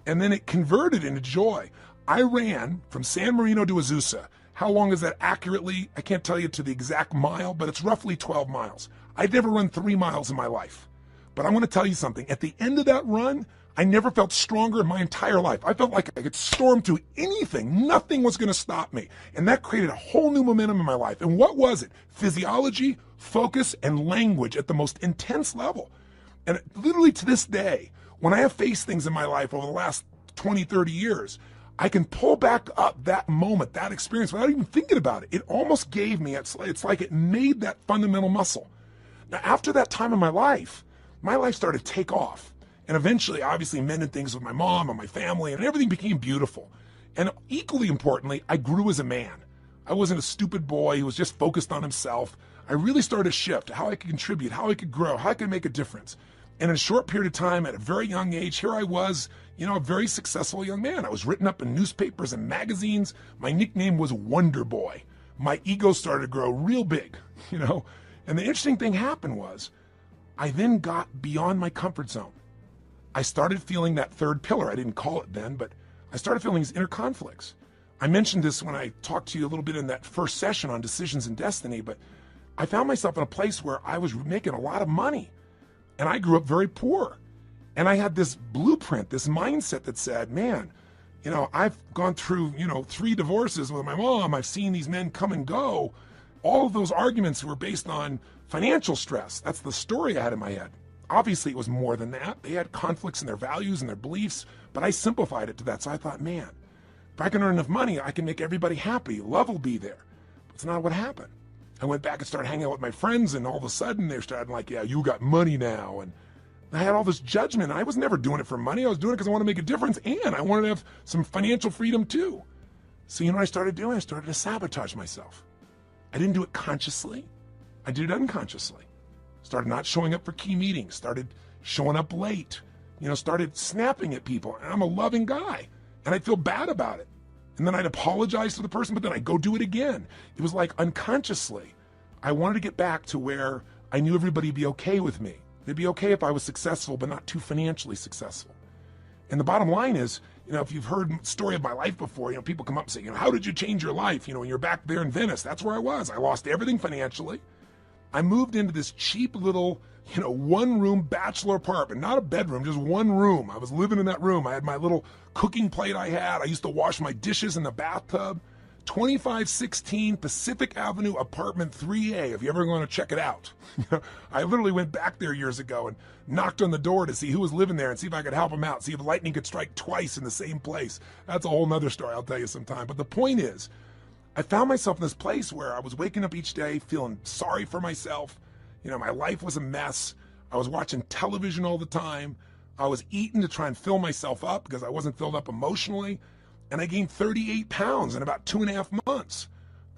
And then it converted into joy. I ran from San Marino to Azusa, How long is that accurately? I can't tell you to the exact mile, but it's roughly 12 miles. I'd never run 3 miles in my life. But I'm going to tell you something. At the end of that run, I never felt stronger in my entire life. I felt like I could storm through anything. Nothing was going to stop me. And that created a whole new momentum in my life. And what was it? Physiology, focus, and language at the most intense level. And literally to this day, when I have faced things in my life over the last 20, 30 years, I can pull back up that moment, that experience without even thinking about it. It almost gave me, it's like it made that fundamental muscle. Now, after that time in my life started to take off. And eventually, obviously, mended things with my mom and my family, and everything became beautiful. And equally importantly, I grew as a man. I wasn't a stupid boy who was just focused on himself. I really started to shift how I could contribute, how I could grow, how I could make a difference. And in a short period of time, at a very young age, here I was, a very successful young man. I was written up in newspapers and magazines. My nickname was Wonder Boy. My ego started to grow real big, And the interesting thing happened was, I then got beyond my comfort zone. I started feeling that third pillar. I didn't call it then, but I started feeling these inner conflicts. I mentioned this when I talked to you a little bit in that first session on decisions and destiny, but I found myself in a place where I was making a lot of money. And I grew up very poor. And I had this blueprint, this mindset that said, man, I've gone through, 3 divorces with my mom. I've seen these men come and go. All of those arguments were based on financial stress. That's the story I had in my head. Obviously, it was more than that. They had conflicts in their values and their beliefs, but I simplified it to that. So I thought, man, if I can earn enough money, I can make everybody happy. Love will be there. That's not what happened. I went back and started hanging out with my friends, and all of a sudden they started like, yeah, you got money now. And I had all this judgment. I was never doing it for money. I was doing it because I wanted to make a difference, and I wanted to have some financial freedom too. So what I started doing? I started to sabotage myself. I didn't do it consciously. I did it unconsciously. Started not showing up for key meetings, started showing up late, started snapping at people. And I'm a loving guy, and I'd feel bad about it. And then I'd apologize to the person, but then I'd go do it again. It was like unconsciously. I wanted to get back to where I knew everybody would be okay with me. They'd be okay if I was successful, but not too financially successful. And the bottom line is, if you've heard the story of my life before, people come up and say, how did you change your life? When you're back there in Venice, that's where I was. I lost everything financially. I moved into this cheap little, 1-room bachelor apartment, not a bedroom, just 1 room. I was living in that room. I had my little cooking plate I had. I used to wash my dishes in the bathtub. 2516 Pacific Avenue, apartment 3A, if you ever want to check it out. I literally went back there years ago and knocked on the door to see who was living there and see if I could help them out, see if lightning could strike twice in the same place. That's a whole nother story I'll tell you sometime. But the point is, I found myself in this place where I was waking up each day feeling sorry for myself. My life was a mess. I was watching television all the time. I was eating to try and fill myself up because I wasn't filled up emotionally. And I gained 38 pounds in about 2.5 months.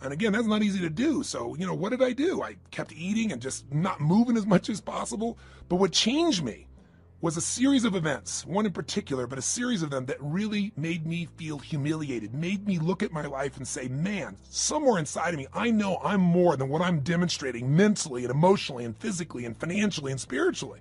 And again, that's not easy to do. So, what did I do? I kept eating and just not moving as much as possible. But what changed me was a series of events, one in particular, but a series of them that really made me feel humiliated, made me look at my life and say, man, somewhere inside of me, I know I'm more than what I'm demonstrating mentally and emotionally and physically and financially and spiritually.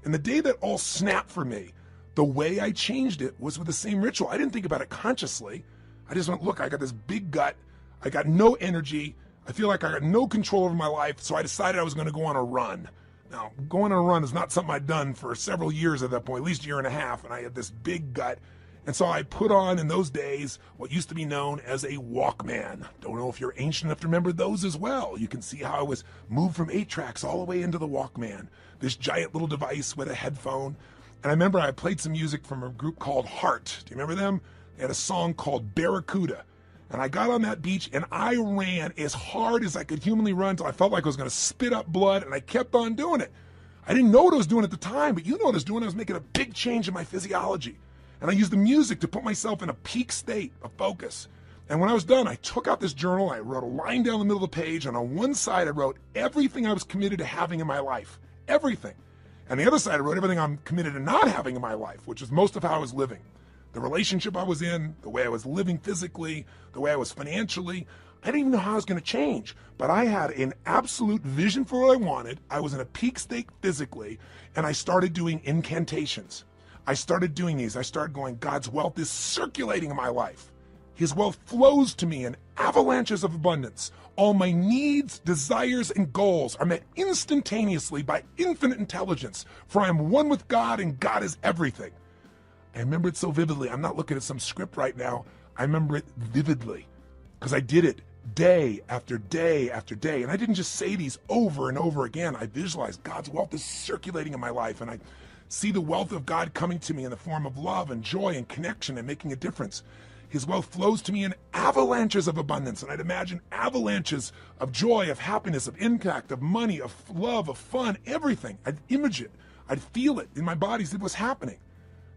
And the day that all snapped for me, the way I changed it was with the same ritual. I didn't think about it consciously. I just went, look, I got this big gut. I got no energy. I feel like I got no control over my life. So I decided I was going to go on a run. Now, going on a run is not something I'd done for several years at that point, at least a year and a half. And I had this big gut. And so I put on, in those days, what used to be known as a Walkman. Don't know if you're ancient enough to remember those as well. You can see how I was moved from 8 tracks all the way into the Walkman, this giant little device with a headphone. And I remember I played some music from a group called Heart. Do you remember them? They had a song called Barracuda. And I got on that beach and I ran as hard as I could humanly run until I felt like I was going to spit up blood, and I kept on doing it. I didn't know what I was doing at the time, but you know what I was doing. I was making a big change in my physiology. And I used the music to put myself in a peak state of focus. And when I was done, I took out this journal, I wrote a line down the middle of the page, and on one side I wrote everything I was committed to having in my life. Everything. And the other side I wrote everything I'm committed to not having in my life, which is most of how I was living. The relationship I was in, the way I was living physically, the way I was financially. I didn't even know how I was going to change, but I had an absolute vision for what I wanted. I was in a peak state physically, and I started doing incantations. I started doing these. I started going, God's wealth is circulating in my life. His wealth flows to me in avalanches of abundance. All my needs, desires, and goals are met instantaneously by infinite intelligence, for I am one with God and God is everything. I remember it so vividly. I'm not looking at some script right now. I remember it vividly because I did it day after day after day. And I didn't just say these over and over again. I visualized God's wealth is circulating in my life, and I see the wealth of God coming to me in the form of love and joy and connection and making a difference. His wealth flows to me in avalanches of abundance, and I'd imagine avalanches of joy, of happiness, of impact, of money, of love, of fun, everything. I'd image it. I'd feel it in my body as it was happening.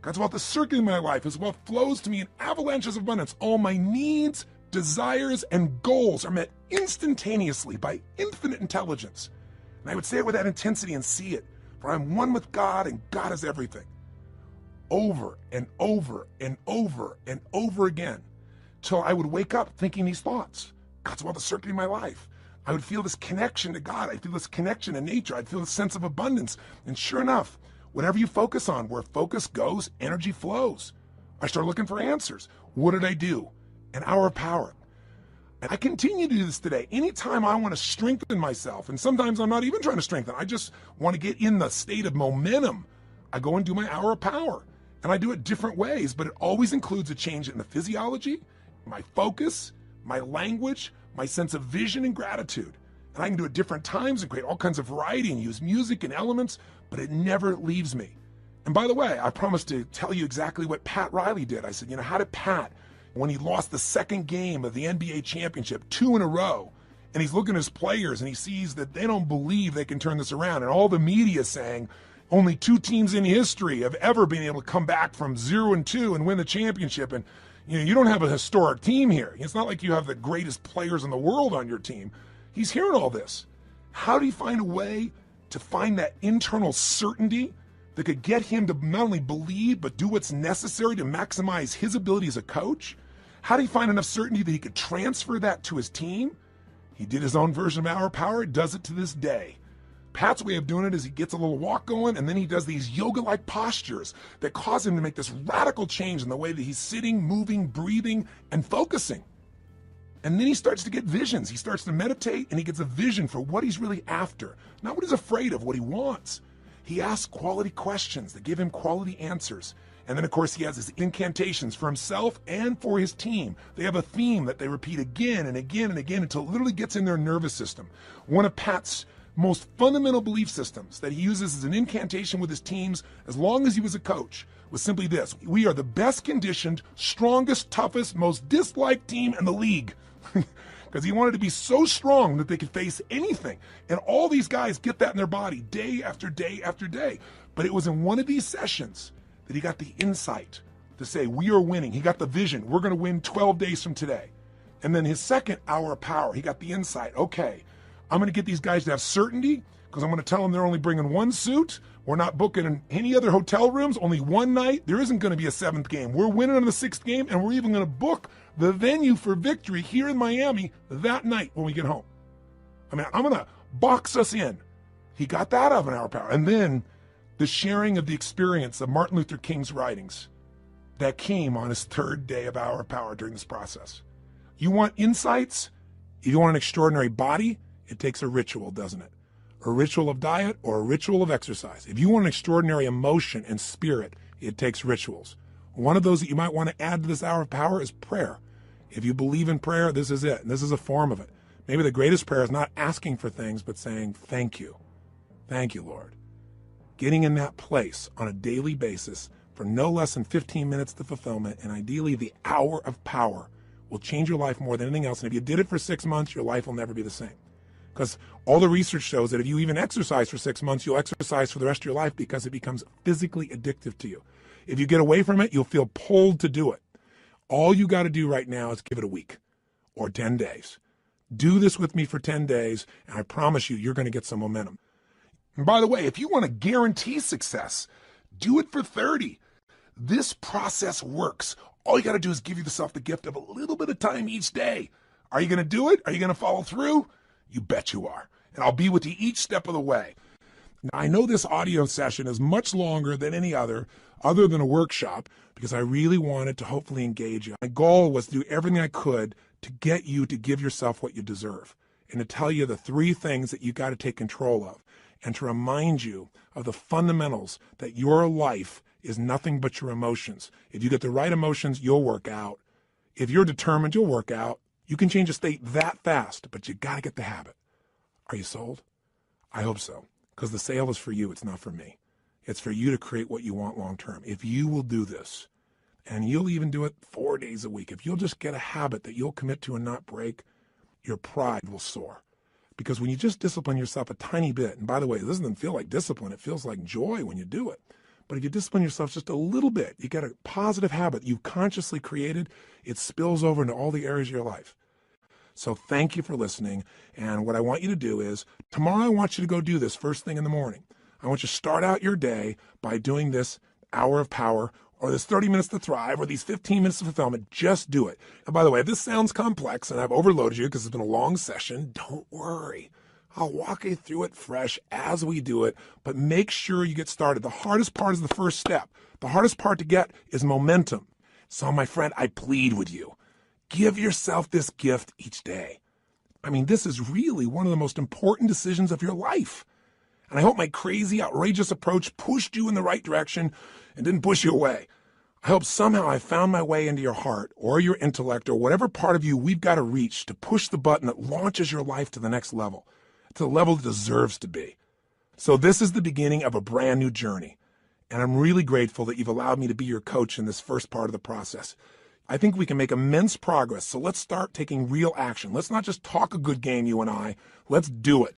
God's wealth is circulating in my life. His wealth flows to me in avalanches of abundance. All my needs, desires, and goals are met instantaneously by infinite intelligence. And I would say it with that intensity and see it. For I'm one with God and God is everything. Over and over and over and over again, till I would wake up thinking these thoughts. God's wealth is circulating in my life. I would feel this connection to God. I'd feel this connection to nature. I'd feel this sense of abundance. And sure enough, whatever you focus on, where focus goes, energy flows. I started looking for answers. What did I do? An hour of power. And I continue to do this today. Anytime I want to strengthen myself, and sometimes I'm not even trying to strengthen, I just want to get in the state of momentum, I go and do my hour of power. And I do it different ways, but it always includes a change in the physiology, my focus, my language, my sense of vision and gratitude. And I can do it different times and create all kinds of variety and use music and elements, but it never leaves me. And by the way, I promised to tell you exactly what Pat Riley did. I said, how did Pat, when he lost the second game of the NBA championship, 2 in a row, and he's looking at his players and he sees that they don't believe they can turn this around, and all the media saying, only 2 teams in history have ever been able to come back from 0-2 and win the championship. And you don't have a historic team here. It's not like you have the greatest players in the world on your team. He's hearing all this. How do you find a way to find that internal certainty that could get him to not only believe, but do what's necessary to maximize his ability as a coach? How do you find enough certainty that he could transfer that to his team? He did his own version of Hour Power, does it to this day. Pat's way of doing it is he gets a little walk going, and then he does these yoga-like postures that cause him to make this radical change in the way that he's sitting, moving, breathing, and focusing. And then he starts to get visions. He starts to meditate, and he gets a vision for what he's really after, not what he's afraid of, what he wants. He asks quality questions that give him quality answers. And then, of course, he has his incantations for himself and for his team. They have a theme that they repeat again and again and again until it literally gets in their nervous system. One of Pat's most fundamental belief systems that he uses as an incantation with his teams as long as he was a coach was simply this: we are the best conditioned, strongest, toughest, most disliked team in the league. Because he wanted to be so strong that they could face anything. And all these guys get that in their body day after day after day. But it was in one of these sessions that he got the insight to say, we are winning. He got the vision. We're going to win 12 days from today. And then his second hour of power, he got the insight. Okay, I'm going to get these guys to have certainty because I'm going to tell them they're only bringing 1 suit. We're not booking in any other hotel rooms, only 1 night. There isn't going to be a 7th game. We're winning on the 6th game, and we're even going to book the venue for victory here in Miami that night when we get home. I mean, I'm going to box us in. He got that out of an hour of power. And then the sharing of the experience of Martin Luther King's writings that came on his 3rd day of hour of power during this process. You want insights? If you want an extraordinary body, it takes a ritual, doesn't it? A ritual of diet or a ritual of exercise. If you want an extraordinary emotion and spirit, it takes rituals. One of those that you might want to add to this hour of power is prayer. If you believe in prayer, this is it. This is a form of it. Maybe the greatest prayer is not asking for things, but saying, thank you. Thank you, Lord. Getting in that place on a daily basis for no less than 15 minutes to fulfillment, and ideally the hour of power, will change your life more than anything else. And if you did it for 6 months, your life will never be the same. Because all the research shows that if you even exercise for 6 months, you'll exercise for the rest of your life because it becomes physically addictive to you. If you get away from it, you'll feel pulled to do it. All you got to do right now is give it a week or 10 days. Do this with me for 10 days, and I promise you, you're going to get some momentum. And by the way, if you want to guarantee success, do it for 30. This process works. All you got to do is give yourself the gift of a little bit of time each day. Are you going to do it? Are you going to follow through? You bet you are. And I'll be with you each step of the way. Now, I know this audio session is much longer than any other. other than a workshop because I really wanted to hopefully engage you. My goal was to do everything I could to get you to give yourself what you deserve and to tell you the 3 things that you got to take control of and to remind you of the fundamentals that your life is nothing but your emotions. If you get the right emotions, you'll work out. If you're determined, you'll work out. You can change a state that fast, but you got to get the habit. Are you sold? I hope so, because the sale is for you. It's not for me. It's for you to create what you want long term. If you will do this, and you'll even do it 4 days a week, if you'll just get a habit that you'll commit to and not break, your pride will soar. Because when you just discipline yourself a tiny bit, and by the way, this doesn't feel like discipline, it feels like joy when you do it. But if you discipline yourself just a little bit, you get a positive habit you've consciously created, it spills over into all the areas of your life. So thank you for listening. And what I want you to do is, tomorrow I want you to go do this first thing in the morning. I want you to start out your day by doing this hour of power, or this 30 minutes to thrive, or these 15 minutes of fulfillment. Just do it. And by the way, if this sounds complex and I've overloaded you because it's been a long session, don't worry. I'll walk you through it fresh as we do it, but make sure you get started. The hardest part is the first step. The hardest part to get is momentum. So my friend, I plead with you. Give yourself this gift each day. I mean, this is really one of the most important decisions of your life. And I hope my crazy, outrageous approach pushed you in the right direction and didn't push you away. I hope somehow I found my way into your heart or your intellect or whatever part of you we've got to reach to push the button that launches your life to the next level, to the level it deserves to be. So this is the beginning of a brand new journey. And I'm really grateful that you've allowed me to be your coach in this first part of the process. I think we can make immense progress. So let's start taking real action. Let's not just talk a good game, you and I. Let's do it.